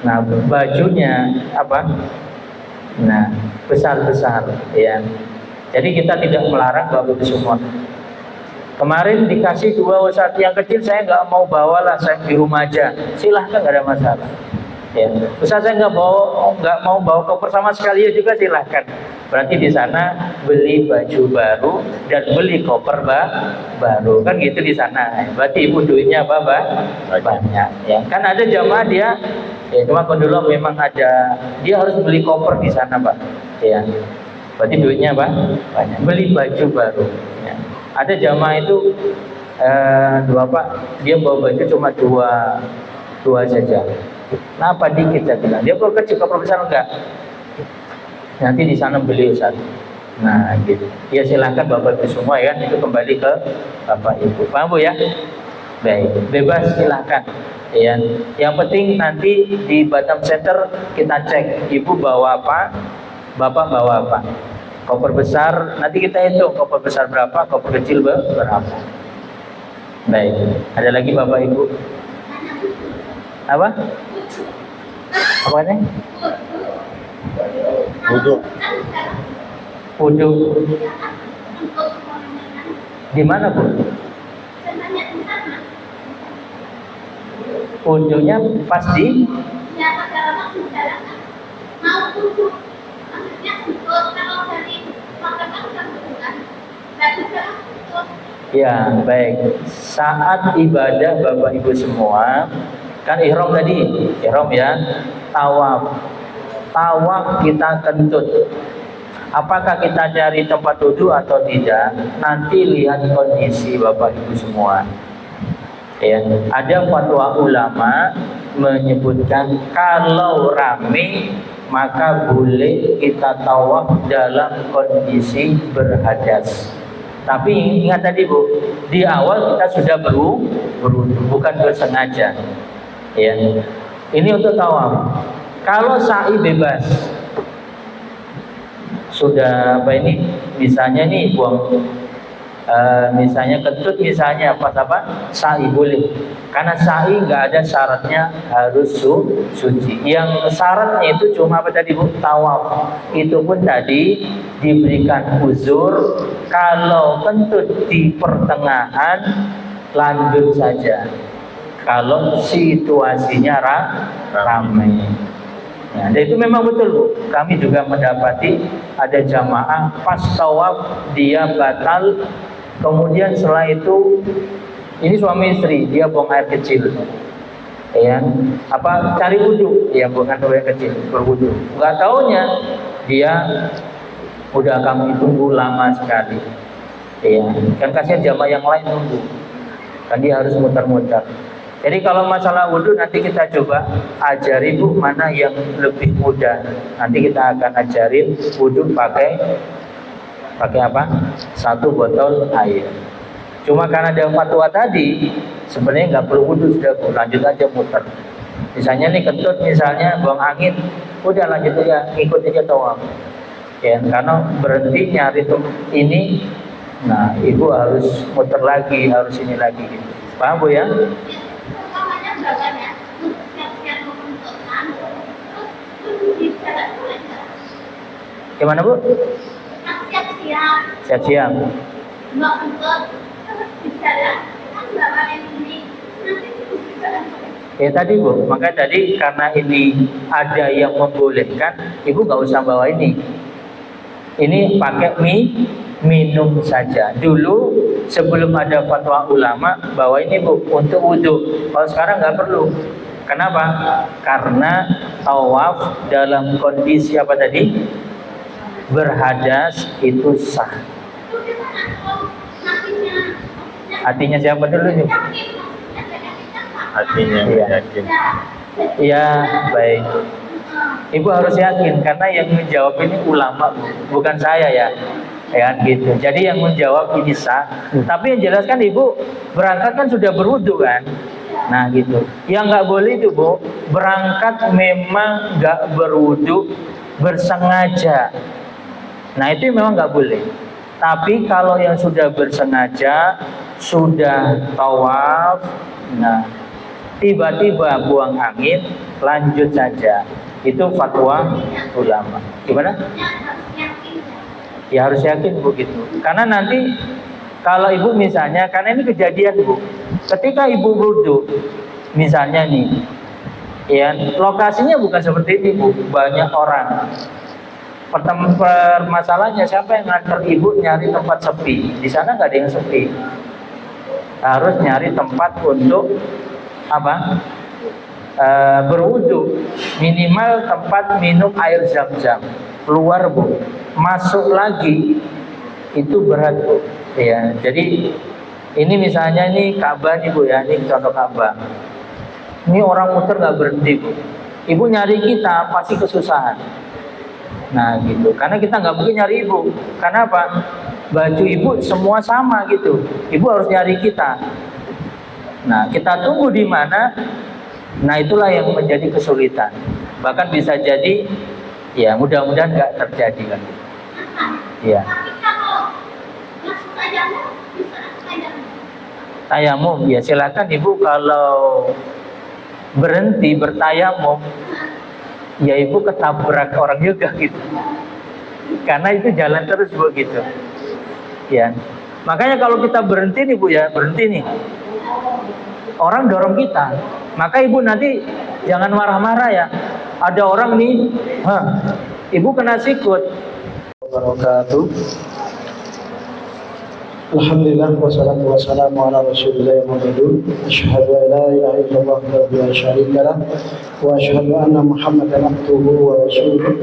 Nah bajunya apa? Nah besar-besar ya. Jadi kita tidak melarang Bapak Ibu semua. Kemarin dikasih 2 saat yang kecil saya nggak mau bawalah, saya di rumah aja. Silahkan, nggak ada masalah. Ya, Ustaz saya nggak mau bawa koper sama sekali ya juga silahkan. Berarti di sana beli baju baru dan beli koper baru kan gitu di sana. Berarti ibu duitnya apa banyak. Ya kan ada jamaah dia. Ya, cuma kalau dulu memang ada dia harus beli koper di sana Pak. Ya, berarti duitnya apa? Banyak. Beli baju baru. Ya. Ada jamaah itu 2 Pak, dia bawa baju cuma 2 saja. Kenapa dikit saya bilang? Dia perlu kecil, koper besar enggak? Nanti di sana beli Ustaz. Nah gitu. Ya silakan Bapak Ibu semua ya, itu kembali ke Bapak Ibu. Paham Bu ya? Baik, bebas silakan. Ya. Yang penting nanti di Batam Center kita cek ibu bawa apa, bapak bawa apa. Koper besar nanti kita hitung koper besar berapa, koper kecil berapa. Baik, ada lagi Bapak Ibu? Apa? Apa nih? Wudhu. Di mana Bu? Wudhunya pas di? Ya, baik. Saat ibadah Bapak Ibu semua, kan ihram tadi, ihram ya, tawaf kita kentut. Apakah kita cari tempat wudhu atau tidak? Nanti lihat kondisi Bapak Ibu semua. Ya, ada fatwa ulama menyebutkan kalau rame maka boleh kita tawaf dalam kondisi berhadas. Tapi ingat tadi Bu, di awal kita sudah berwudu, bukan bersengaja. Ya, ini untuk tawaf. Kalau sa'i bebas, sudah apa ini? Misalnya nih buang. Misalnya kentut, misalnya apa sa'i boleh, karena sa'i nggak ada syaratnya harus suci. Yang syaratnya itu cuma apa tadi Bu? Tawaf. Itu pun tadi diberikan uzur, kalau kentut di pertengahan lanjut saja kalau situasinya ramai. Nah, dan itu memang betul Bu. Kami juga mendapati ada jamaah pas tawaf dia batal. Kemudian setelah itu, ini suami istri, dia buang air kecil, ya, cari wudhu, ya bukan air kecil, berwudhu. Nggak taunya dia udah kami tunggu lama sekali, ya, kan kasihan jamaah yang lain nunggu, kan dia harus muter-muter. Jadi kalau masalah wudhu nanti kita coba ajari Bu mana yang lebih mudah. Nanti kita akan ajarin wudhu pakai apa? 1 botol air. Cuma karena ada fatwa tadi, sebenarnya nggak perlu wudhu, sudah lanjut aja muter. Misalnya nih kentut, misalnya buang angin, udah lanjut aja, ikut aja tawaf. Ya, karena berhenti nyari ini, nah ibu harus muter lagi, harus ini lagi. Gitu. Paham Bu ya? Gimana Bu? Siap-siap. Ya tadi Bu, maka tadi karena ini ada yang membolehkan, Ibu nggak usah bawa ini. Ini pakai minum saja. Dulu sebelum ada fatwa ulama bahwa ini Bu untuk wudhu. Kalau sekarang nggak perlu. Kenapa? Karena tawaf dalam kondisi apa tadi? Berhadas itu sah. Hatinya siapa dulu nih? Hatinya yakin. Iya, baik. Ibu harus yakin karena yang menjawab ini ulama, bukan saya ya. Ya gitu. Jadi yang menjawab ini sah. Tapi yang jelas kan Ibu berangkat kan sudah berwudu kan. Nah gitu. Yang nggak boleh itu Bu, berangkat memang nggak berwudu bersengaja. Nah itu memang nggak boleh. Tapi kalau yang sudah bersengaja, sudah tawaf, nah tiba-tiba buang angin, lanjut saja. Itu fatwa ulama. Gimana? Ya harus yakin begitu. Karena nanti kalau ibu misalnya, karena ini kejadian Bu, ketika ibu wudu, misalnya nih, ya lokasinya bukan seperti ini Bu, banyak orang. Permasalahannya siapa yang nganter ibu nyari tempat sepi? Di sana nggak ada yang sepi. Harus nyari tempat untuk apa? Berwudu. Minimal tempat minum air zam-zam. Keluar Bu, masuk lagi itu berat Bu. Ya, jadi ini misalnya nih Ka'bah nih Bu ya, ini contoh Ka'bah. Ini orang muter nggak berhenti Bu. Ibu nyari kita pasti kesusahan. Nah gitu, karena kita nggak mungkin nyari ibu. Karena apa? Baju ibu semua sama gitu. Ibu harus nyari kita. Nah kita tunggu di mana? Nah itulah yang menjadi kesulitan. Bahkan bisa jadi, ya mudah-mudahan nggak terjadi kan. Ya. Tayamum, ya silakan ibu kalau berhenti bertayamum. Ya ibu ketabrak orang juga gitu, karena itu jalan terus begitu. Ya, makanya kalau kita berhenti nih Bu ya, berhenti nih, orang dorong kita, maka ibu nanti jangan marah-marah ya. Ada orang nih, ibu kena sikut. Wabarakatuh. Alhamdulillah wassalatu wassalamu ala Rasulillah Muhammadin. Asyhadu an la ilaha illallah wa la syarika lah wa asyhadu anna Muhammadan abduhu wa rasuluh.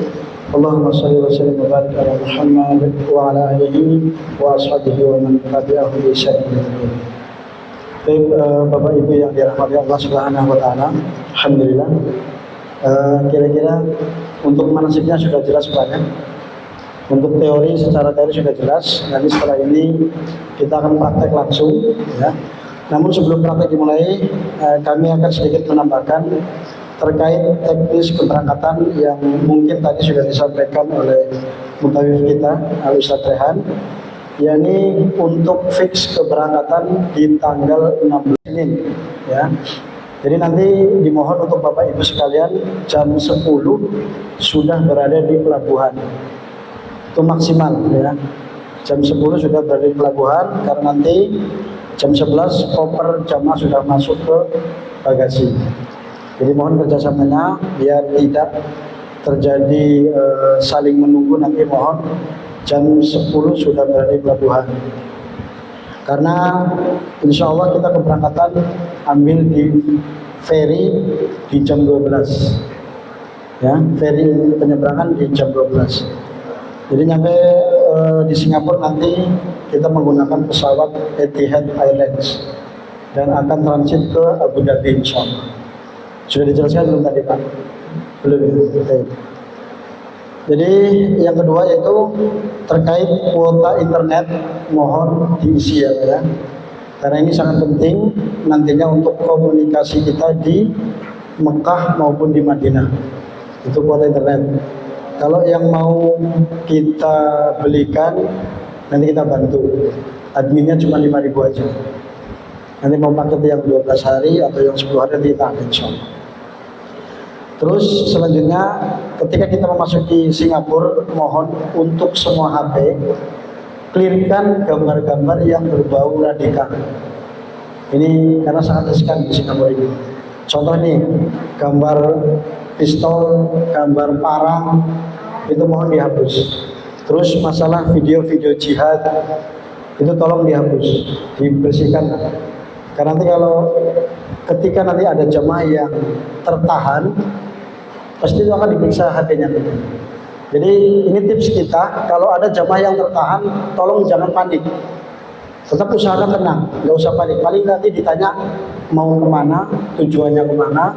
Allahumma shalli wa sallim wa barik ala Muhammad wa ala alihi wa ashabihi wa man tabi'ahu bi ihsan ila yaumil din. Baik, Bapak Ibu yang dirahmati Allah Subhanahu wa taala, alhamdulillah. Kira-kira untuk manasiknya sudah jelas Pak ya. Untuk teori secara teori sudah jelas. Nanti setelah ini kita akan praktek langsung ya. Namun sebelum praktek dimulai, kami akan sedikit menambahkan terkait teknis keberangkatan yang mungkin tadi sudah disampaikan oleh mutawif kita Al-Ustaz Rehan, yakni untuk fix keberangkatan di tanggal 16 Senin ya. Jadi nanti dimohon untuk Bapak Ibu sekalian jam 10 sudah berada di pelabuhan. Itu maksimal ya. Jam 10 sudah berada di pelabuhan karena nanti jam 11 koper jamaah sudah masuk ke bagasi. Jadi mohon kerjasamanya biar tidak terjadi saling menunggu, nanti mohon jam 10 sudah berada di pelabuhan. Karena insya Allah kita keberangkatan ambil di ferry di jam 12. Ya, ferry penyeberangan di jam 12. Jadi nyampe di Singapura nanti kita menggunakan pesawat Etihad Airlines dan akan transit ke Abu Dhabi insya Allah. Sudah dijelaskan belum tadi Pak? Belum ya? Jadi yang kedua yaitu terkait kuota internet, mohon diisi ya Pak ya. Karena ini sangat penting nantinya untuk komunikasi kita di Mekah maupun di Madinah. Itu kuota internet. Kalau yang mau kita belikan nanti kita bantu. Adminnya cuma 5.000 aja. Nanti mau paket yang 12 hari atau yang 10 hari nanti kita akan insyaallah. Terus selanjutnya ketika kita memasuki Singapura, mohon untuk semua HP clearkan gambar-gambar yang berbau radikal. Ini karena sangat riskan di Singapura ini. Contoh nih, gambar pistol, gambar parang, itu mohon dihapus. Terus masalah video-video jihad, itu tolong dihapus, dibersihkan. Karena nanti kalau ketika nanti ada jemaah yang tertahan, pasti itu akan diperiksa HP-nya. Jadi ini tips kita, kalau ada jamaah yang tertahan, tolong jangan panik. Tetap usahakan tenang, nggak usah panik. Paling nanti ditanya mau kemana, tujuannya kemana,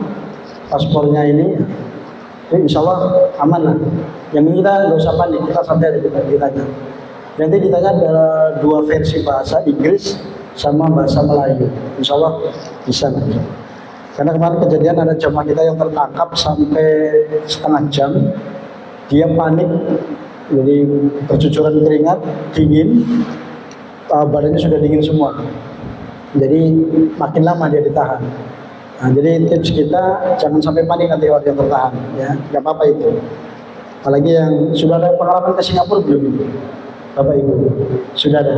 paspornya ini, jadi insya Allah aman lah. Yang kita nggak usah panik, kita santai ditanya. Nanti ditanya ada 2 versi bahasa Inggris sama bahasa Melayu, insya Allah bisa lah. Karena kemarin kejadian ada jamaah kita yang tertangkap sampai setengah jam, dia panik, jadi bercucuran keringat, dingin, badannya sudah dingin semua. Jadi makin lama dia ditahan. Nah, jadi tips kita jangan sampai panik nanti orang yang tertahan, ya, nggak apa-apa itu. Apalagi yang sudah ada pengalaman ke Singapura belum itu, Bapak Ibu? Sudah ada,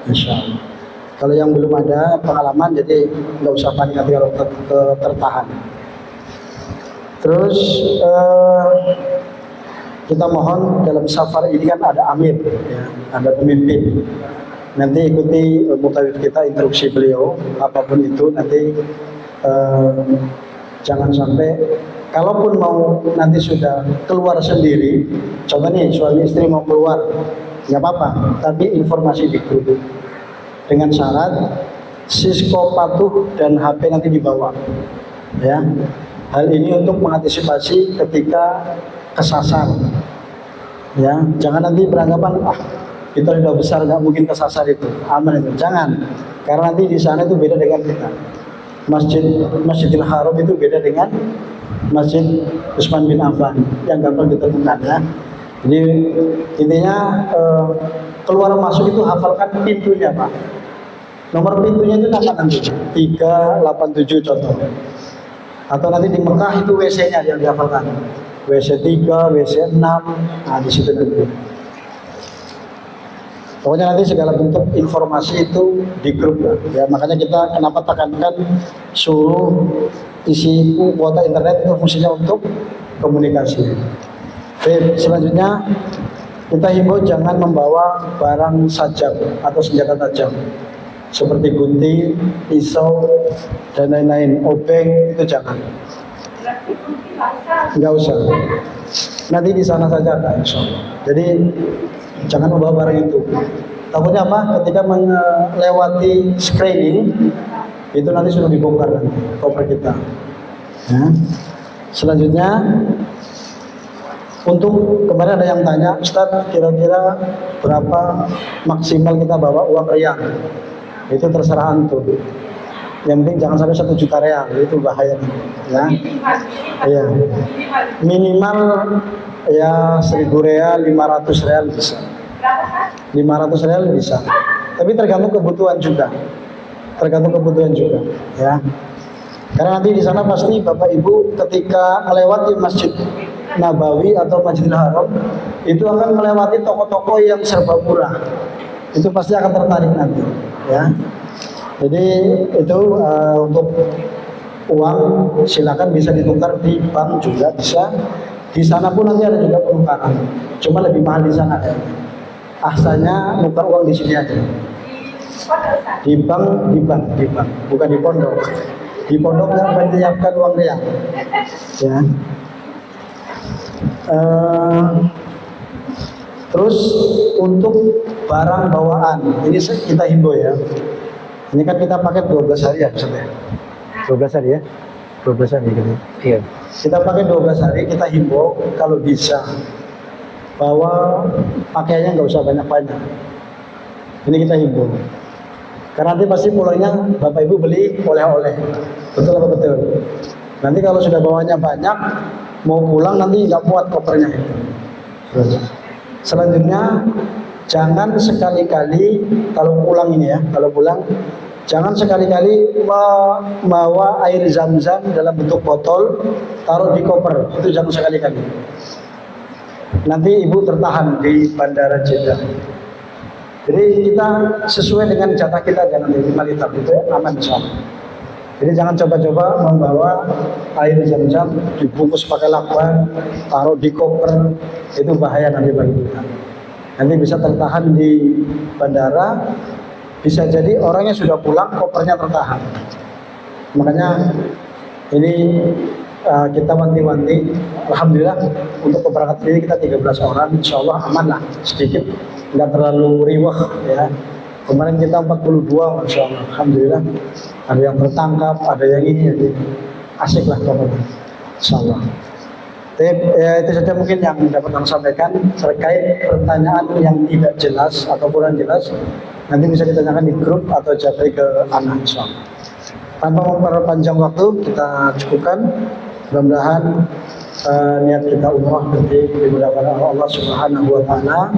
Insya Allah. Kalau yang belum ada pengalaman, jadi nggak usah panik nanti kalau tertahan. Terus kita mohon dalam safar ini kan ada amir, ya, ada pemimpin. Nanti ikuti mutawif kita, instruksi beliau, apapun itu nanti jangan sampai. Kalaupun mau nanti sudah keluar sendiri, coba nih suami istri mau keluar, nggak apa-apa, tapi informasi di grup. Dengan syarat sisko patuh dan HP nanti dibawa, ya. Hal ini untuk mengantisipasi ketika kesasar, ya. Jangan nanti beranggapan kita sudah besar nggak mungkin kesasar itu, aman itu. Jangan, karena nanti di sana itu beda dengan kita. Masjidil Haram itu beda dengan Masjid Utsman bin Affan yang gampang ditemukan, ya. Jadi intinya keluar masuk itu hafalkan pintunya Pak. Nomor pintunya itu apa nanti? 387 contoh. Atau nanti di Mekah itu WC-nya yang dihafalkan. WC 3, WC 6, nah di situ nanti. Pokoknya nanti segala bentuk informasi itu di grup lah. Ya, makanya kita kenapa tekankan suruh isi kuota internet itu fungsinya untuk komunikasi. Baik, selanjutnya kita himbau jangan membawa barang sajam atau senjata tajam seperti gunting, pisau, dan lain-lain. Obeng itu jangan. Nggak usah. nanti di sana saja ada insya Allah. Jadi jangan membawa barang itu. Takutnya apa? Ketika melewati screening itu nanti sudah dibongkar nanti koper kita. Ya. Selanjutnya untuk kemarin ada yang tanya, Ustaz kira-kira berapa maksimal kita bawa uang real? Itu terserah antum. Yang penting jangan sampai 1 juta real, itu bahaya. Ya. Iya. Minimal ya 1.000 real, 500 real bisa. 500 real bisa. Tapi tergantung kebutuhan juga. Ya. Karena nanti di sana pasti Bapak Ibu ketika melewati Masjid Nabawi atau Masjidil Haram itu akan melewati toko-toko yang serba murah. Itu pasti akan tertarik nanti, ya. Jadi itu untuk uang silakan bisa ditukar di bank juga bisa. Di sana pun nanti ada juga penukaran. Cuma lebih mahal di sana ya. Asalnya nukar uang di sini aja. Di bank, bukan di pondok. Di pondok nggak menyiapkan uang real. Ya. Terus untuk barang bawaan ini kita himbau ya. Ini kan kita pakai 12 hari ya maksudnya. 12 hari ya. 12 hari gitu. Iya. Kita pakai 12 hari, kita himbau kalau bisa bahwa pakaiannya nggak usah banyak-banyak. Ini kita himbau. Karena nanti pasti pulangnya Bapak Ibu beli oleh-oleh. Betul apa betul? Nanti kalau sudah bawanya banyak, mau pulang nanti nggak muat kopernya. Selanjutnya, jangan sekali-kali kalau pulang ini ya, jangan sekali-kali membawa air zam-zam dalam bentuk botol, taruh di koper. Itu jangan sekali-kali. Nanti Ibu tertahan di Bandara Jeddah. Jadi kita sesuai dengan jatah kita, jangan di 5 liter, itu ya, aman insyaallah. Jadi jangan coba-coba membawa air zam-zam dibungkus pakai lakban, taruh di koper, itu bahaya nanti bagi kita. Nanti bisa tertahan di bandara, bisa jadi orangnya sudah pulang, kopernya tertahan. Makanya ini kita wanti-wanti, alhamdulillah untuk keberangkatan ini kita 13 orang, insya Allah aman lah, sedikit, nggak terlalu riwah ya. Kemarin kita 42, masya Allah, alhamdulillah. Ada yang tertangkap, ada yang ini, jadi asik lah pokoknya, insya Allah. Itu saja mungkin yang dapat saya sampaikan terkait pertanyaan yang tidak jelas atau kurang jelas. Nanti bisa ditanyakan di grup atau japri ke anak, insya Allah. Tanpa memperpanjang waktu, kita cukupkan. Mudah-mudahan niat kita umrah nanti dimudahkan oleh Allah Subhanahu wa Ta'ala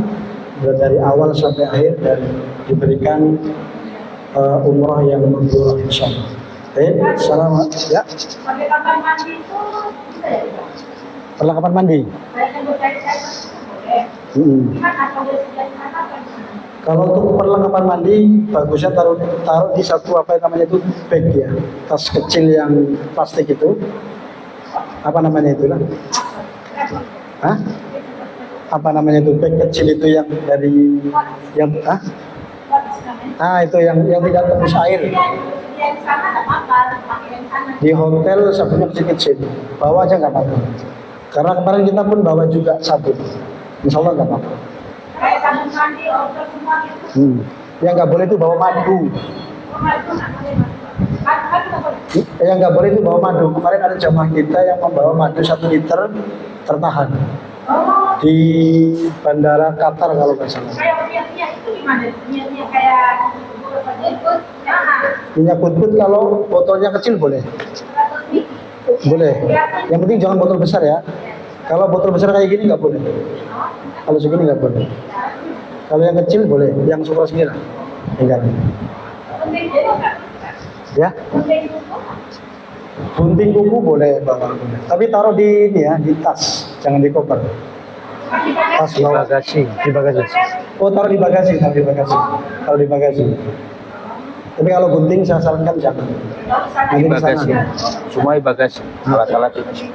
dari awal sampai akhir dan diberikan umrah yang mabrur insyaallah. Baik, selamat ya. Perlengkapan mandi itu bisa ya? Perlengkapan mandi. Kalau untuk perlengkapan mandi bagusnya taruh di satu apa namanya itu bag ya, tas kecil yang plastik itu. Apa namanya itu lah? Hah? Apa namanya itu bag kecil itu yang dari yang itu yang tidak tembus air. Di hotel sabunnya kecil-kecil, bawa aja nggak apa-apa. Karena kemarin kita pun bawa juga sabun, insya Allah nggak apa-apa. Kayak sabun mandi, order semua gitu. Yang nggak boleh itu bawa madu. Yang nggak boleh itu bawa madu. Kemarin ada jamaah kita yang membawa madu 1 liter tertahan di bandara Qatar kalau nggak salah. Kayak minyak itu gimana? Minyak kayak minyak kutbut kalau botolnya kecil boleh. Boleh. Yang penting jangan botol besar ya. Kalau botol besar kayak gini nggak boleh. Kalau segini nggak boleh. Kalau yang kecil boleh. Yang super segini lah. Enggak. Ya. Gunting kuku boleh bawa. Tapi taruh di ini ya, di tas, jangan di koper. Tas bawa bagasi, di bagasi. Oh, taruh di bagasi. Taruh di bagasi. Tapi kalau gunting saya sarankan jangan. Di bagasi. Semua di bagasi. Alat-alat itu.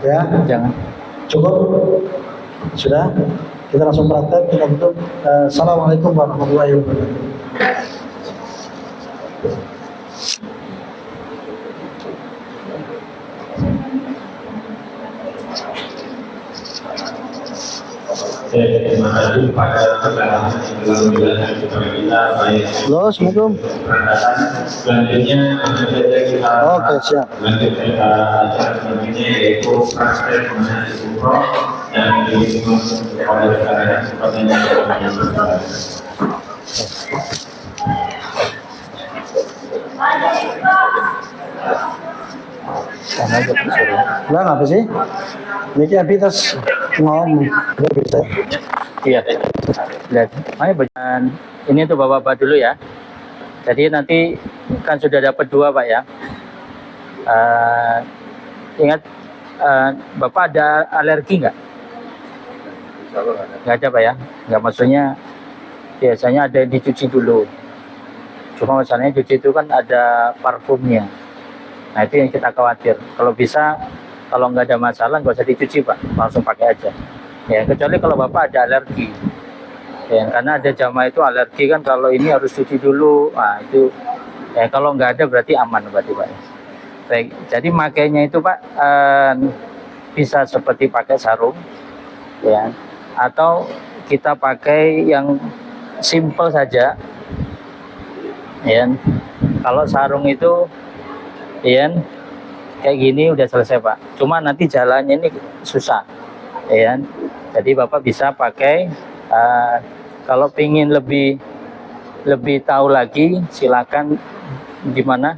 Ya. Jangan. Cukup. Sudah. Kita langsung praktek. Kita tutup. Assalamualaikum warahmatullahi wabarakatuh. Terima kasih kepada segala yang telah menjelaskan kepada kita baik. Halo, Assalamualaikum. Perkataan selanjutnya langsung saja kita Oke, siap. lanjut ke acara selanjutnya yaitu praktek manasik umroh yang dilakukan oleh saudara seperti yang kita Bilang apa sih? Niki abitas ngomong, nggak bisa. Iya. Lihat. Ayo bacaan. Ini tuh bapak-bapak dulu ya. Jadi nanti kan sudah dapat 2 Pak ya. Ingat Bapak ada alergi nggak? Nggak ada Pak ya. Nggak, maksudnya biasanya ada yang dicuci dulu. Cuma masalahnya cuci itu kan ada parfumnya. Nah itu yang kita khawatir. Kalau bisa, kalau nggak ada masalah nggak usah dicuci Pak, langsung pakai aja. Ya kecuali kalau Bapak ada alergi. Ya, karena ada jamaah itu alergi kan, kalau ini harus cuci dulu. Nah itu ya, kalau nggak ada berarti aman berarti Pak. Baik, jadi makainya itu Pak bisa seperti pakai sarung, ya, atau kita pakai yang simple saja. Ya, kalau sarung itu, ya, kayak gini udah selesai Pak. Cuma nanti jalannya ini susah, ya. Jadi Bapak bisa pakai. Kalau pingin lebih tahu lagi, silakan di mana,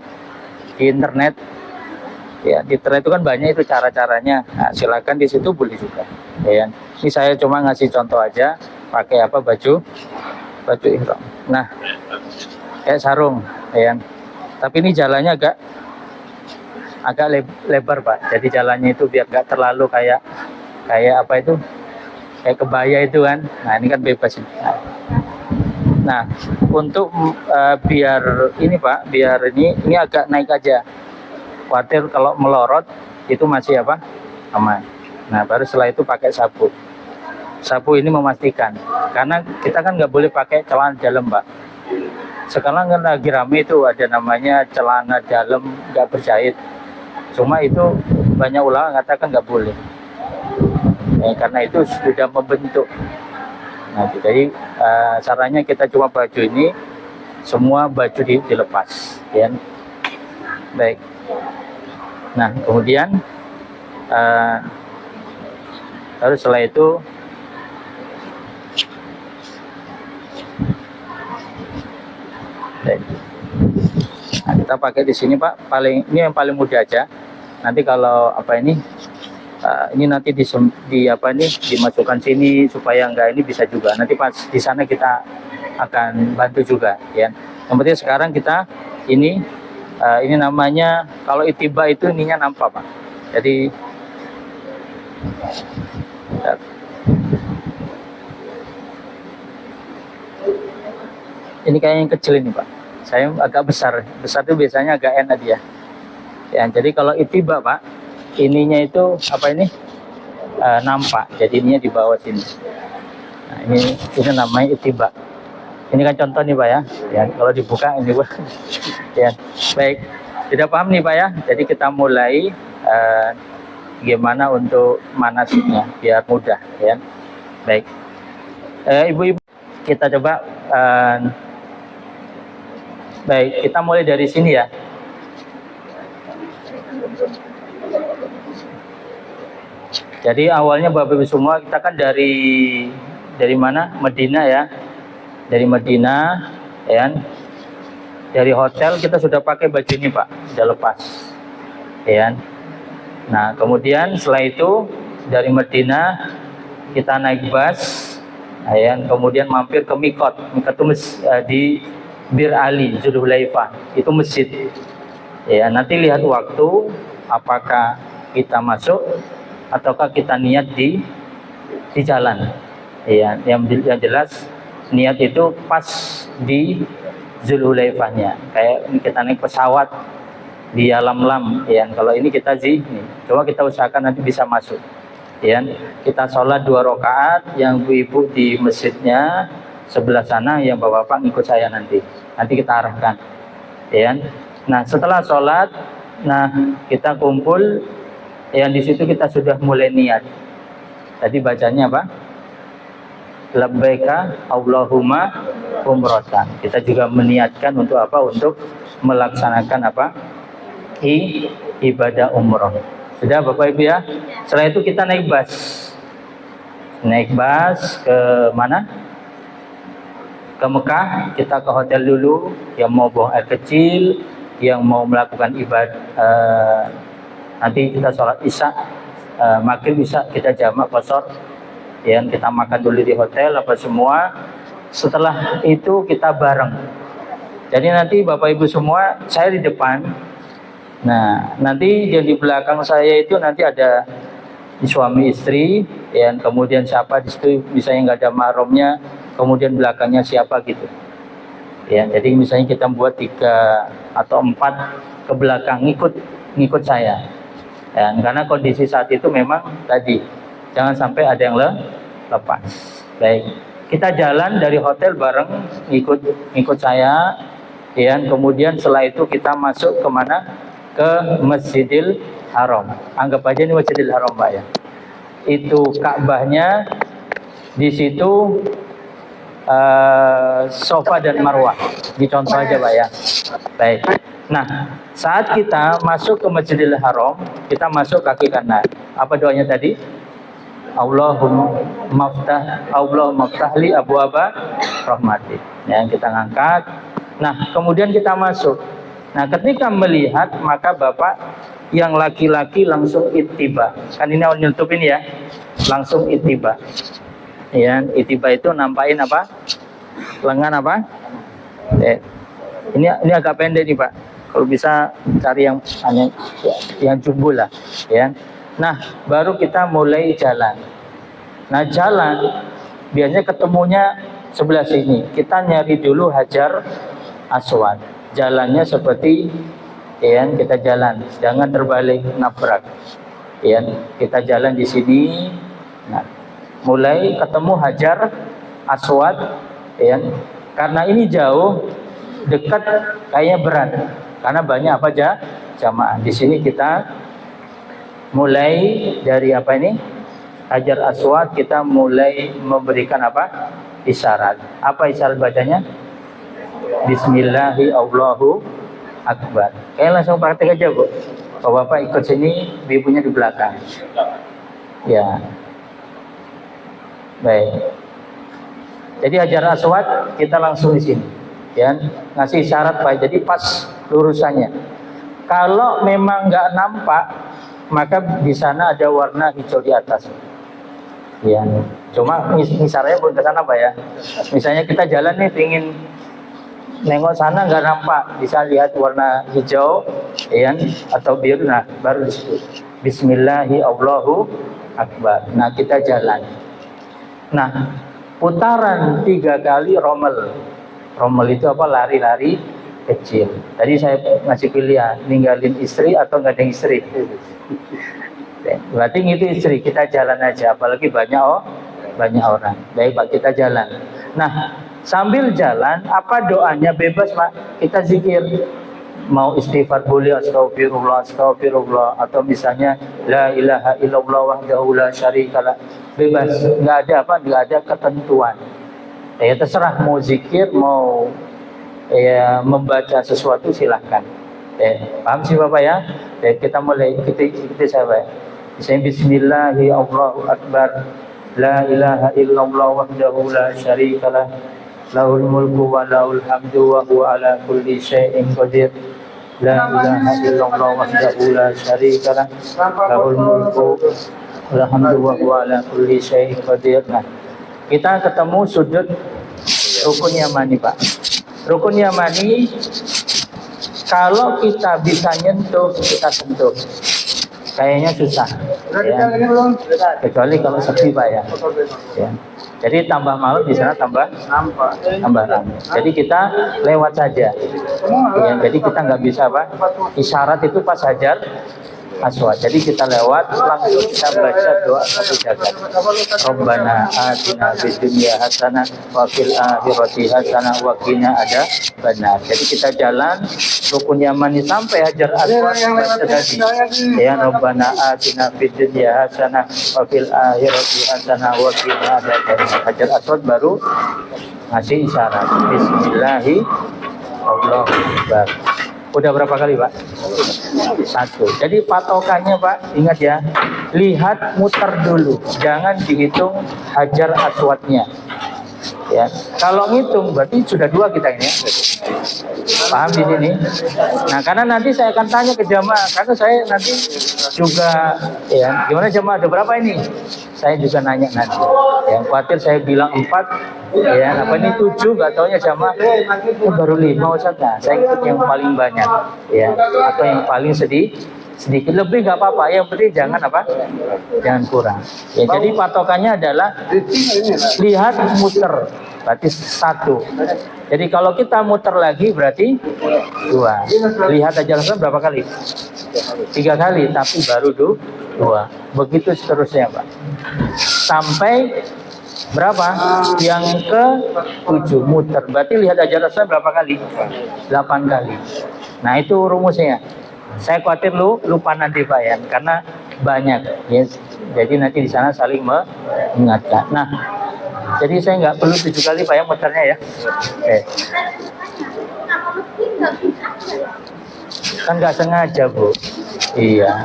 di internet. Ya, di internet itu kan banyak itu cara-caranya. Nah, silakan di situ boleh juga. Ya, ini saya cuma ngasih contoh aja, pakai apa, baju ihram. Nah, kayak sarung, ya. Tapi ini jalannya agak lebar Pak. Jadi jalannya itu biar nggak terlalu kayak apa itu? Kayak kebaya itu kan. Nah ini kan bebas. Nah untuk biar ini Pak, biar ini agak naik aja. Khawatir kalau melorot itu masih apa? Aman. Nah baru setelah itu pakai sapu. Sapu ini memastikan. Karena kita kan nggak boleh pakai celana dalam Pak. Sekarang kan lagi rame itu ada namanya celana dalam nggak berjahit. Cuma itu banyak ulama mengatakan nggak boleh. Karena itu sudah membentuk. Nah, jadi caranya kita cuma baju ini semua baju dilepas, ya. Baik. Nah, kemudian lalu setelah itu baik. Nah, kita pakai di sini Pak, ini yang paling mudah aja. Nanti kalau apa ini nanti dimasukkan sini supaya enggak ini bisa juga. Nanti pas di sana kita akan bantu juga, ya. Yang penting sekarang kita ini namanya, kalau itiba itu ininya nampak Pak. Jadi ini kayak yang kecil ini Pak. Saya agak besar itu biasanya agak enak dia. Ya, jadi kalau itiba Pak, ininya itu apa ini nampak, jadi ininya di bawah sini. Nah, ini namanya itiba. Ini kan contoh nih Pak ya. Ya kalau dibuka ini Pak. Ya baik, tidak paham nih Pak ya. Jadi kita mulai gimana untuk manasiknya biar mudah, ya. Baik, ibu-ibu kita coba baik, kita mulai dari sini ya. Jadi awalnya Bapak Ibu semua kita kan dari mana? Madinah ya. Dari Madinah, ya. Dari hotel kita sudah pakai baju ini Pak, sudah lepas. Ya. Nah, kemudian setelah itu dari Madinah kita naik bus, ya. Kemudian mampir ke Mikot itu di Bir Ali, Zulhulaifah, itu masjid. Ya, nanti lihat waktu apakah kita masuk ataukah kita niat di jalan. Ya, yang jelas niat itu pas di Zulhulaifahnya. Kayak ini kita naik pesawat di Yalamlam, ya. Kalau ini kita coba kita usahakan nanti bisa masuk. Ya, kita sholat 2 rakaat, yang ibu-ibu di masjidnya sebelah sana, yang bapak-bapak ikut saya nanti kita arahkan. Ya. Nah, setelah sholat, nah kita kumpul. Yang di situ kita sudah mulai niat. Tadi bacanya apa? labbaika Allahumma umratan. Kita juga meniatkan untuk apa? Untuk melaksanakan apa? Ibadah umroh. Sudah Bapak Ibu ya. Setelah itu kita naik bus. Naik bus ke mana? Ke Mekah. Kita ke hotel dulu. Yang mau buang air kecil, yang mau melakukan ibadah, nanti kita sholat isya, maghrib isya kita jamak qashar. Yang kita makan dulu di hotel apa semua. Setelah itu kita bareng. Jadi nanti Bapak Ibu semua, saya di depan. Nah, nanti yang di belakang saya itu nanti ada suami istri, yang kemudian siapa di situ, misalnya nggak ada mahramnya, kemudian belakangnya siapa gitu. Ya, jadi misalnya kita buat 3 atau 4 ke belakang ngikut saya. Ya, karena kondisi saat itu memang tadi jangan sampai ada yang lepas. Baik, kita jalan dari hotel bareng, ngikut saya. Ya, kemudian setelah itu kita masuk ke mana? Ke Masjidil Haram. Anggap aja ini Masjidil Haram, Pak ya. Itu Ka'bahnya, di situ Safa dan Marwah. Dicontoh aja, Pak ya. Baik. Nah, saat kita masuk ke Masjidil Haram, kita masuk kaki kanan. Apa doanya tadi? Allahumma maftahli abwaaba rahmatik. Yang kita ngangkat. Nah, kemudian kita masuk. Nah, ketika melihat, maka Bapak yang laki-laki langsung ittiba. Kan ini awal YouTube ini ya. Langsung ittiba. Ya, ittiba itu nampain apa? Lengan apa? Ini agak pendek nih, Pak. Kalau bisa cari yang jumbo lah, ya. Nah, baru kita mulai jalan. Nah, jalan biasanya ketemunya sebelah sini. Kita nyari dulu Hajar Aswad. Jalannya seperti ya, kita jalan, jangan terbalik nabrak. Ya, kita jalan di sini. Nah, mulai ketemu Hajar Aswad, ya. Karena ini jauh, dekat, kayaknya berat. Karena banyak apa aja jamaah. Di sini kita mulai dari apa ini? Hajar Aswad, kita mulai memberikan apa? Isyarat. Apa isyarat bacanya? Bismillahi Allahu Akbar. Kayak langsung praktek aja, Bu. Kalau Bapak ikut sini, ibunya di belakang. Ya. Baik. Jadi Hajar Aswad kita langsung di sini. Ya, ngasih isyarat, Pak. Jadi pas lurusannya. Kalau memang nggak nampak, maka di sana ada warna hijau di atas. Ya. Cuma misalnya belum ke sana, Pak ya. Misalnya kita jalan nih, ingin nengok sana nggak nampak, bisa lihat warna hijau, ya, atau biru. Nah, baru disebut Bismillahi Allahu Akbar. Nah, kita jalan. Nah, putaran 3 kali rommel. Rommel itu apa? Lari-lari kecil. Tadi saya ngasih pilihan, ninggalin istri atau nggak ada istri. Berarti itu istri, kita jalan aja. Apalagi banyak orang. Baik, Pak, kita jalan. Nah, sambil jalan, apa doanya bebas, Pak. Kita zikir. Mau istighfar boleh, astagfirullah, astagfirullah. Atau misalnya, la ilaha illallah wahdahu la syarikalah. Bebas, nggak ada apa, nggak ada ketentuan. Ya terserah, mau zikir, mau ya membaca sesuatu, silahkan. Paham sih Bapak ya? Kita mulai, ikuti saya, Pak. Misalnya, Bismillahi Allahu Akbar. La ilaha illallah wahdahu la syarikalah. Lahul mulku wa lahul hamdu wa huwa ala kulli syai'in qadir. La ilaha illallah wahdahu la syarikalah. Lahul mulku wa hamdu wa huwa ala kulli syai'in qadir. Nah, kita ketemu sudut rukun yamani, Pak. Rukun yamani, kalau kita bisa nyentuh, kita sentuh. Kayaknya susah, ya. Kecuali kalau sepi, Pak ya. Ya. Jadi tambah malam di sana tambah ramai. Jadi kita lewat saja. Ya, jadi kita nggak bisa, Pak. Isyarat itu pas Hajar Aswad. Jadi kita lewat langsung kita baca doa satu jagat. Rabbana atina fid dunya hasanah wa fil akhirati hasanah wa qina adzabannar. Jadi kita jalan rukun Yamani sampai Hajar Aswad baca tadi. Ya Rabbana atina fid dunya hasanah wa fil akhirati hasanah wa qina adzabannar. Hajar Aswad baru ngasih isyarat. Bismillahi Allahu Akbar. Udah berapa kali Pak? Satu. Jadi patokannya Pak, ingat ya, lihat muter dulu, jangan dihitung Hajar Aswadnya. Ya, kalau ngitung berarti sudah dua kita ini. Ya. Paham di sini? Nah, karena nanti saya akan tanya ke jamaah, karena saya nanti juga ya, gimana jamaah ada berapa ini? Saya juga nanya nanti. Yang khawatir saya bilang 4, ya, apa ini 7, nggak taunya jamaah baru 5 Ustaz. Nah, saya ikut yang paling banyak, ya, atau yang paling sedikit lebih nggak apa-apa, yang penting jangan apa, jangan kurang. Ya, jadi patokannya adalah lihat muter, berarti 1. Jadi kalau kita muter lagi berarti 2. Lihat aja langsung berapa kali? 3 kali, tapi baru 2. Begitu seterusnya Pak. Sampai berapa? Yang ke-7 muter. Berarti lihat aja langsung berapa kali? 8 kali. Nah itu rumusnya. Saya khawatir lupa nanti Pak ya, karena banyak. Yes. Jadi nanti di sana saling mengingatkan. Nah, jadi saya nggak perlu 7 kali Pak ya muternya ya. Kan nggak sengaja Bu. Iya.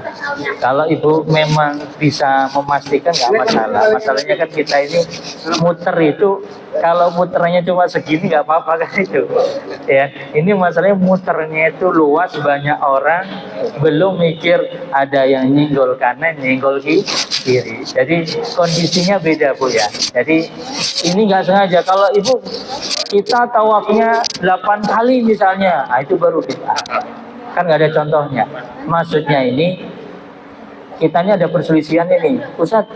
Kalau Ibu memang bisa memastikan nggak masalah. Masalahnya kan kita ini muter itu, kalau muternya cuma segini nggak apa-apa kan itu. Ya, ini masalahnya muternya itu luas, banyak orang, belum mikir ada yang nyenggol kanan, nyenggol kiri. Jadi kondisinya beda Bu ya. Jadi ini nggak sengaja. Kalau Ibu kita tawafnya 8 kali misalnya, nah itu baru bid'ah. Kan nggak ada contohnya. Maksudnya ini kitanya ada perselisihan ini. Ustaz,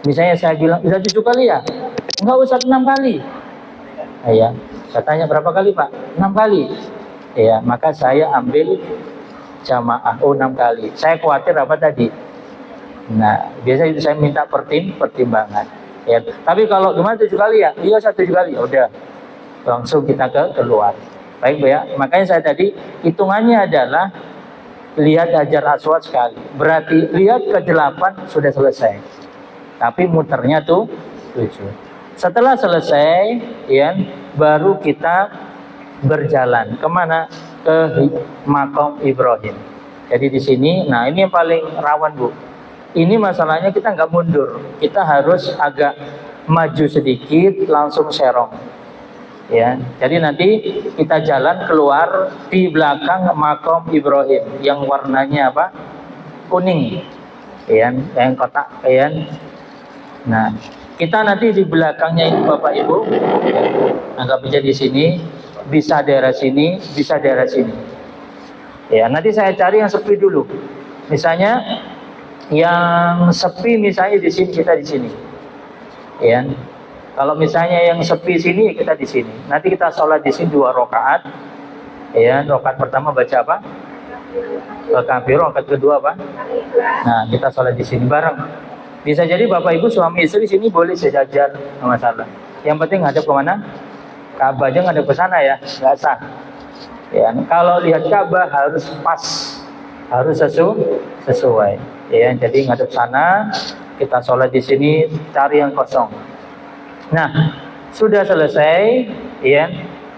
misalnya saya bilang Ustaz 7 kali ya, enggak Ustaz 6 kali. Ya, saya tanya berapa kali Pak? 6 kali. Ya, maka saya ambil jamaah 6 kali. Saya khawatir apa tadi? Nah, biasa itu saya minta pertimbangan. Ya, tapi kalau gimana 7 kali ya? Iya Ustaz 7 kali. Ya udah, langsung kita keluar. Baik Bu ya, makanya saya tadi hitungannya adalah lihat Hajar Aswad sekali. Berarti lihat ke-8 sudah selesai. Tapi muternya tuh 7. Setelah selesai, ya, baru kita berjalan kemana? Ke Maqam Ibrahim. Jadi di sini, nah ini yang paling rawan Bu. Ini masalahnya kita nggak mundur, kita harus agak maju sedikit, langsung serong. Ya, jadi nanti kita jalan keluar di belakang Maqam Ibrahim yang warnanya apa? Kuning, ya, yang kotak, ya. Nah, kita nanti di belakangnya ini Bapak Ibu, ya, anggap aja di sini, bisa daerah sini, bisa daerah sini. Ya, nanti saya cari yang sepi dulu. Misalnya yang sepi, misalnya di sini, kita di sini, ya. Kalau misalnya yang sepi sini, kita di sini. Nanti kita sholat di sini 2 rakaat. Ya, rakaat pertama baca apa? Al-Kafir. Rakaat kedua apa? Nah, kita sholat di sini bareng. Bisa jadi Bapak Ibu suami istri sini boleh sejajar, nggak masalah. Yang penting ngadep kemana? Ka'bah aja ngadep ke sana ya, nggak sah. Ya, kalau lihat Ka'bah harus pas, harus sesuai. Ya, jadi ngadep sana, kita sholat di sini, cari yang kosong. Nah, sudah selesai, ya,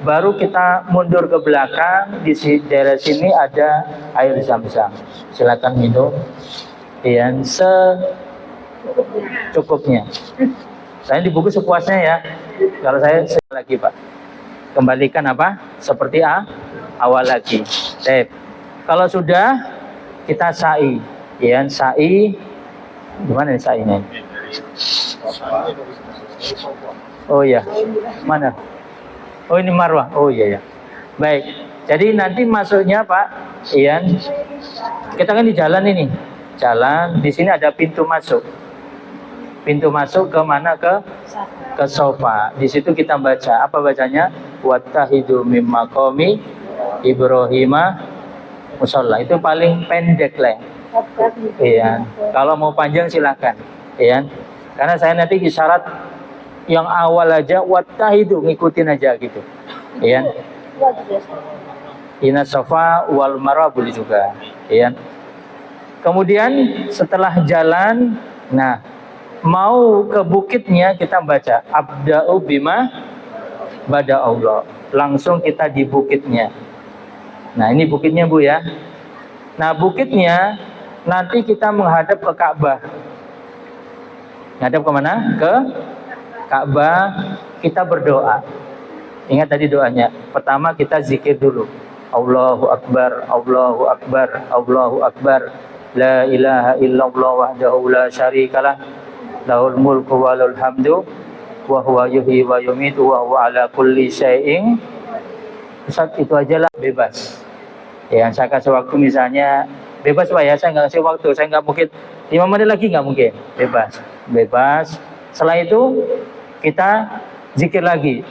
baru kita mundur ke belakang. Di daerah sini ada air zam-zam. Silakan minum, ya, secukupnya. Saya di buku sepuasnya ya. Kalau saya lagi Pak, kembalikan apa? Seperti awal lagi. Kalau sudah kita sa'i, ya, sa'i. Gimana nih sa'inya? Oh ya, mana? Oh ini marwah. Oh iya ya. Baik. Jadi nanti masuknya Pak, Ian, kita kan di jalan ini. Jalan, di sini ada pintu masuk. Pintu masuk ke mana? Ke sofa. Di situ kita baca. Apa bacanya? Wattahidu mim maqami Ibrahim musalla. Itu paling pendek lah. Iya. Kalau mau panjang silakan. Iya. Karena saya nanti isyarat yang awal aja wattahidu ngikutin aja gitu. Iya. Inna safa wal marwa boleh juga. Iya. Kemudian setelah jalan, nah mau ke bukitnya kita baca abda'u bima bada Allah. Langsung kita di bukitnya. Nah ini bukitnya Bu ya. Nah bukitnya nanti kita menghadap ke Ka'bah. Menghadap kemana? Ke Ka'bah. Kita berdoa. Ingat tadi doanya. Pertama kita zikir dulu. Allahu Akbar, Allahu Akbar, Allahu Akbar. La ilaha illallah wahdahu la syarikalah. Lahul mulku wa lahul hamdu. Wa huwa yuhyi wa yumitu wa huwa ala kulli syai'in. Ustaz itu aja lah, bebas. Ya, saya kasih waktu misalnya bebas Pak ya, saya nggak kasih waktu, saya nggak mungkin 5 menit lagi nggak mungkin, bebas. Setelah itu kita zikir lagi.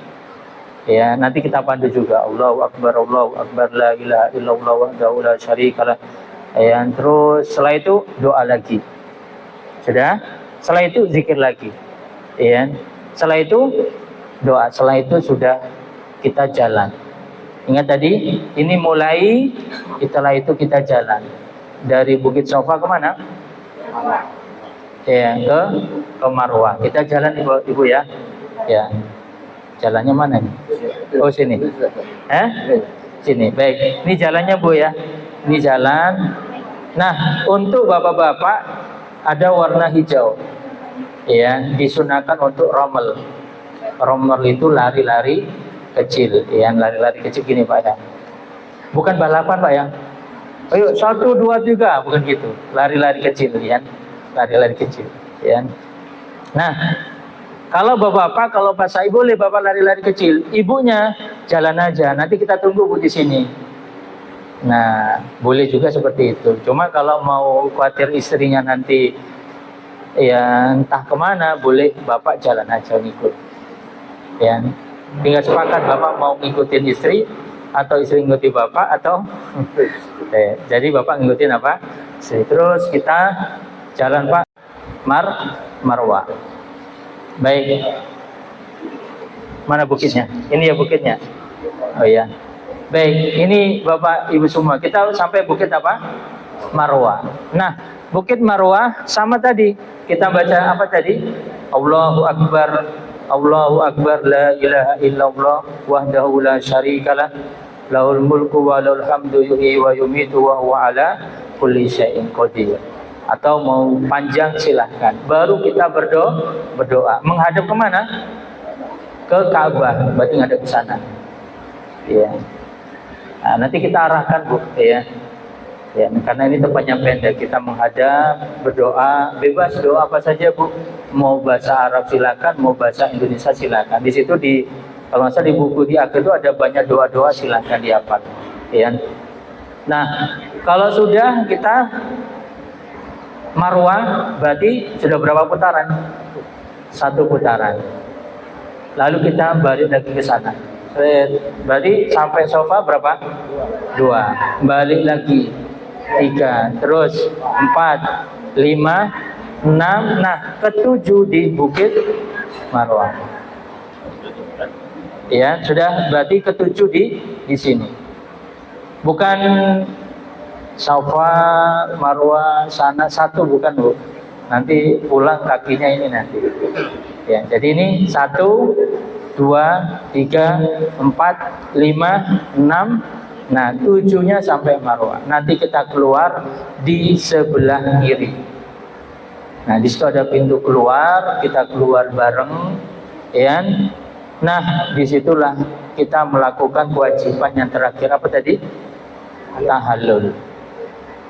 Ya, nanti kita pandu juga Allahu Akbar, la ilaha illallah wahdahu la syarikalah. Ya, terus setelah itu doa lagi. Sudah? Setelah itu zikir lagi. Ya. Setelah itu doa, setelah itu sudah kita jalan. Ingat tadi, ini mulai, setelah itu kita jalan. Dari Bukit Sofa kemana? Ya, ke Marwah. Kita jalan Ibu ya. Ya. Jalannya mana nih? Oh sini. Sini. Baik. Ini jalannya Bu ya. Ini jalan. Nah, untuk bapak-bapak ada warna hijau. Ya, disunahkan untuk rommel. Rommel itu lari-lari kecil, ya, lari-lari kecil gini Pak ya. Bukan balapan Pak ya. Ayo 1, 2, 3, bukan gitu. Lari-lari kecil, ya. Lari-lari kecil, ya. Nah, kalau bapak-bapak, kalau pas saya boleh bapak lari-lari kecil, ibunya jalan aja. Nanti kita tunggu Bu di sini. Nah, boleh juga seperti itu. Cuma kalau mau khawatir istrinya nanti ya entah kemana, boleh bapak jalan aja ngikut. Ya, tinggal sepakat bapak mau ngikutin istri atau istri ngikutin bapak atau jadi bapak ngikutin apa? Terus kita jalan Pak Marwah. Baik. Mana bukitnya? Ini ya bukitnya. Oh ya. Baik, ini Bapak Ibu semua. Kita sampai bukit apa? Marwah. Nah, Bukit Marwah sama tadi. Kita baca apa tadi? Allahu Akbar, Allahu Akbar, la ilaha illallah wahdahu la syarikalah. Lahul mulku wa lahul hamdu yuhyi wa yumitu wa huwa ala kulli syai'in qadir. Atau mau panjang silahkan. Baru kita berdoa. Menghadap kemana? Ke Ka'bah. Berarti ngadap ke sana. Ya. Nah, nanti kita arahkan Bu, ya. Ya, karena ini tempatnya pendek, kita menghadap, berdoa, bebas doa apa saja Bu. Mau bahasa Arab silakan, mau bahasa Indonesia silakan. Di situ kalau nggak salah di buku di akhir itu ada banyak doa-doa, silakan dihafal. Ya. Nah, kalau sudah kita Marwah, berarti sudah berapa putaran? 1 putaran. Lalu kita balik lagi ke sana. Berarti sampai sofa berapa? 2. Balik lagi 3. Terus 4, 5, 6. Nah, ke-7 di Bukit Marwah. Ya, sudah berarti ke-7 di sini. Bukan Safa, Marwah, sana 1 bukan Bu. Nanti pulang kakinya ini nanti. Ya, jadi ini 1, 2, 3, 4, 5, 6. Nah, 7-nya sampai Marwah. Nanti kita keluar di sebelah kiri. Nah, di situ ada pintu keluar, kita keluar bareng, ya. Nah, disitulah kita melakukan kewajiban yang terakhir apa tadi? Tahallul.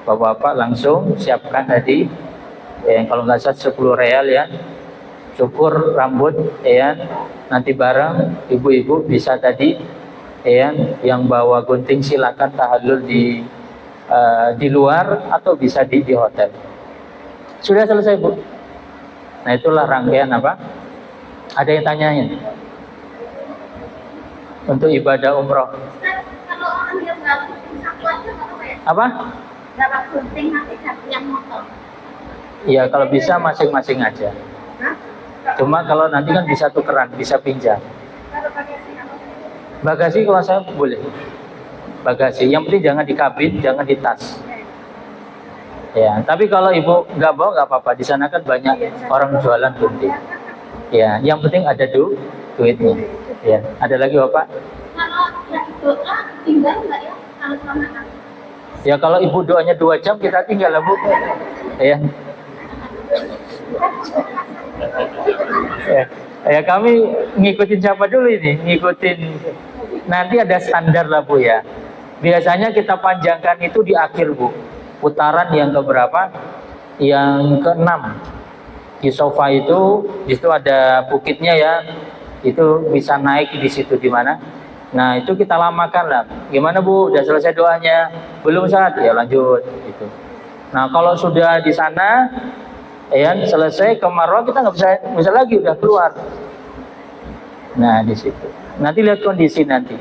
Bapak-bapak langsung siapkan tadi, kalau nggak salah 10 real ya. Cukur rambut, ya. Nanti bareng ibu-ibu bisa tadi, ya, yang bawa gunting silakan tahallul di luar atau bisa di hotel. Sudah selesai Bu. Nah, itulah rangkaian apa? Ada yang tanyain untuk ibadah umroh. Kalau orang yang nggak satu aja nggak apa ya? Apa? Berapa penting nanti yang motor? Ya kalau bisa masing-masing aja. Hah? Cuma kalau nanti kan bisa tukeran, bisa pinjam. Kalau bagasi apa? Bagasi kalau saya boleh. Bagasi, yang penting jangan di kabin, jangan di tas. Ya, tapi kalau ibu nggak bawa nggak apa-apa. Di sana kan banyak orang jualan gunting. Ya, yang penting ada duitnya. Ya, ada lagi bapak? Kalau yang doa tinggal nggak ya? Kalau selama Ya kalau ibu doanya 2 jam kita tinggal lah bu. Ya. Ya kami ngikutin siapa dulu ini? Ngikutin nanti ada standar lah bu ya. Biasanya kita panjangkan itu di akhir bu. Putaran yang keberapa? Yang ke-6. Di sofa itu, di situ ada bukitnya ya. Itu bisa naik di situ di mana? Nah itu kita lamakan lah. Gimana bu? Udah selesai doanya? Belum saat? Ya lanjut. Gitu. Nah kalau sudah di sana, ya selesai ke Marwah kita nggak bisa lagi udah keluar. Nah di situ. Nanti lihat kondisi nanti.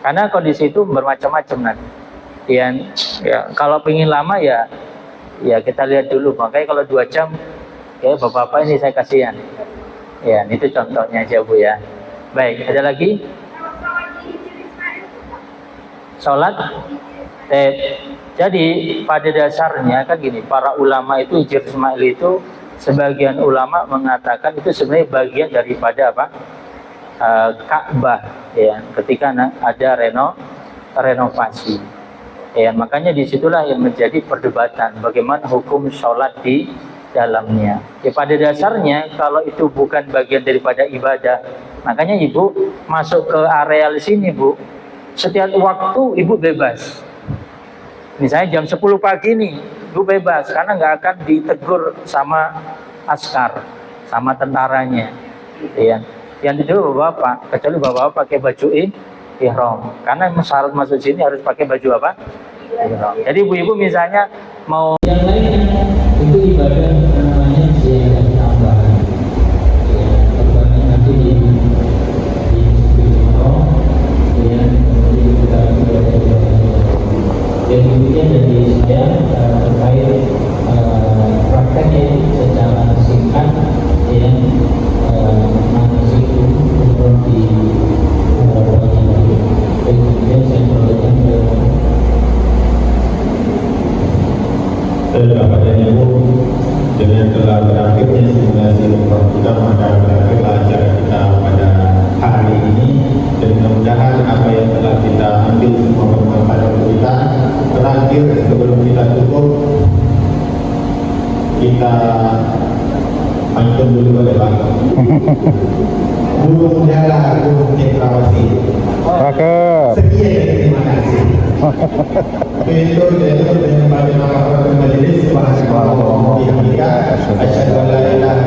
Karena kondisi itu bermacam-macam nanti. Ya kalau pengen lama ya kita lihat dulu. Makanya kalau 2 jam, kayak bapak-bapak ini saya kasihan. Ya itu contohnya aja bu ya. Baik, ada lagi? Sholat. Jadi pada dasarnya kan gini, para ulama itu Hijr Ismail itu sebagian ulama mengatakan itu sebenarnya bagian daripada apa? Ka'bah ya, ketika ada renovasi. Ya, makanya disitulah yang menjadi perdebatan bagaimana hukum sholat di dalamnya. Ya, pada dasarnya kalau itu bukan bagian daripada ibadah, makanya ibu masuk ke areal sini bu, setiap waktu ibu bebas. Misalnya jam 10 pagi nih, ibu bebas karena nggak akan ditegur sama askar, sama tentaranya. Ya. Yang itu bapak, kecuali bapak pakai baju ihram. Karena syarat masuk sini harus pakai baju apa? Ihram. Jadi ibu-ibu misalnya mau yang lainnya itu ibadah namanya ziarah tambahan. Ya, terbang nanti di ihram, ya, kemudian kita dan kemudian dari saya terkait prakteknya secara singkat ya manasik umroh di dan kemudian saya berjalan ke Bapak dan Ibu, dengan telah berakhirnya simulasi umroh kita, maka berakhirlah acara kita pada hari ini. Dan mudah-mudahan apa yang telah kita ambil semua bermanfaat untuk kita. Terakhir sebelum kita tutup, kita pantun dulu boleh Pak. Burung dara, burung cendrawasih. Sekian dan terima kasih. Itu dengan pada nama majelis subhanallahi wa bihamdihi asyhadu an la ilaha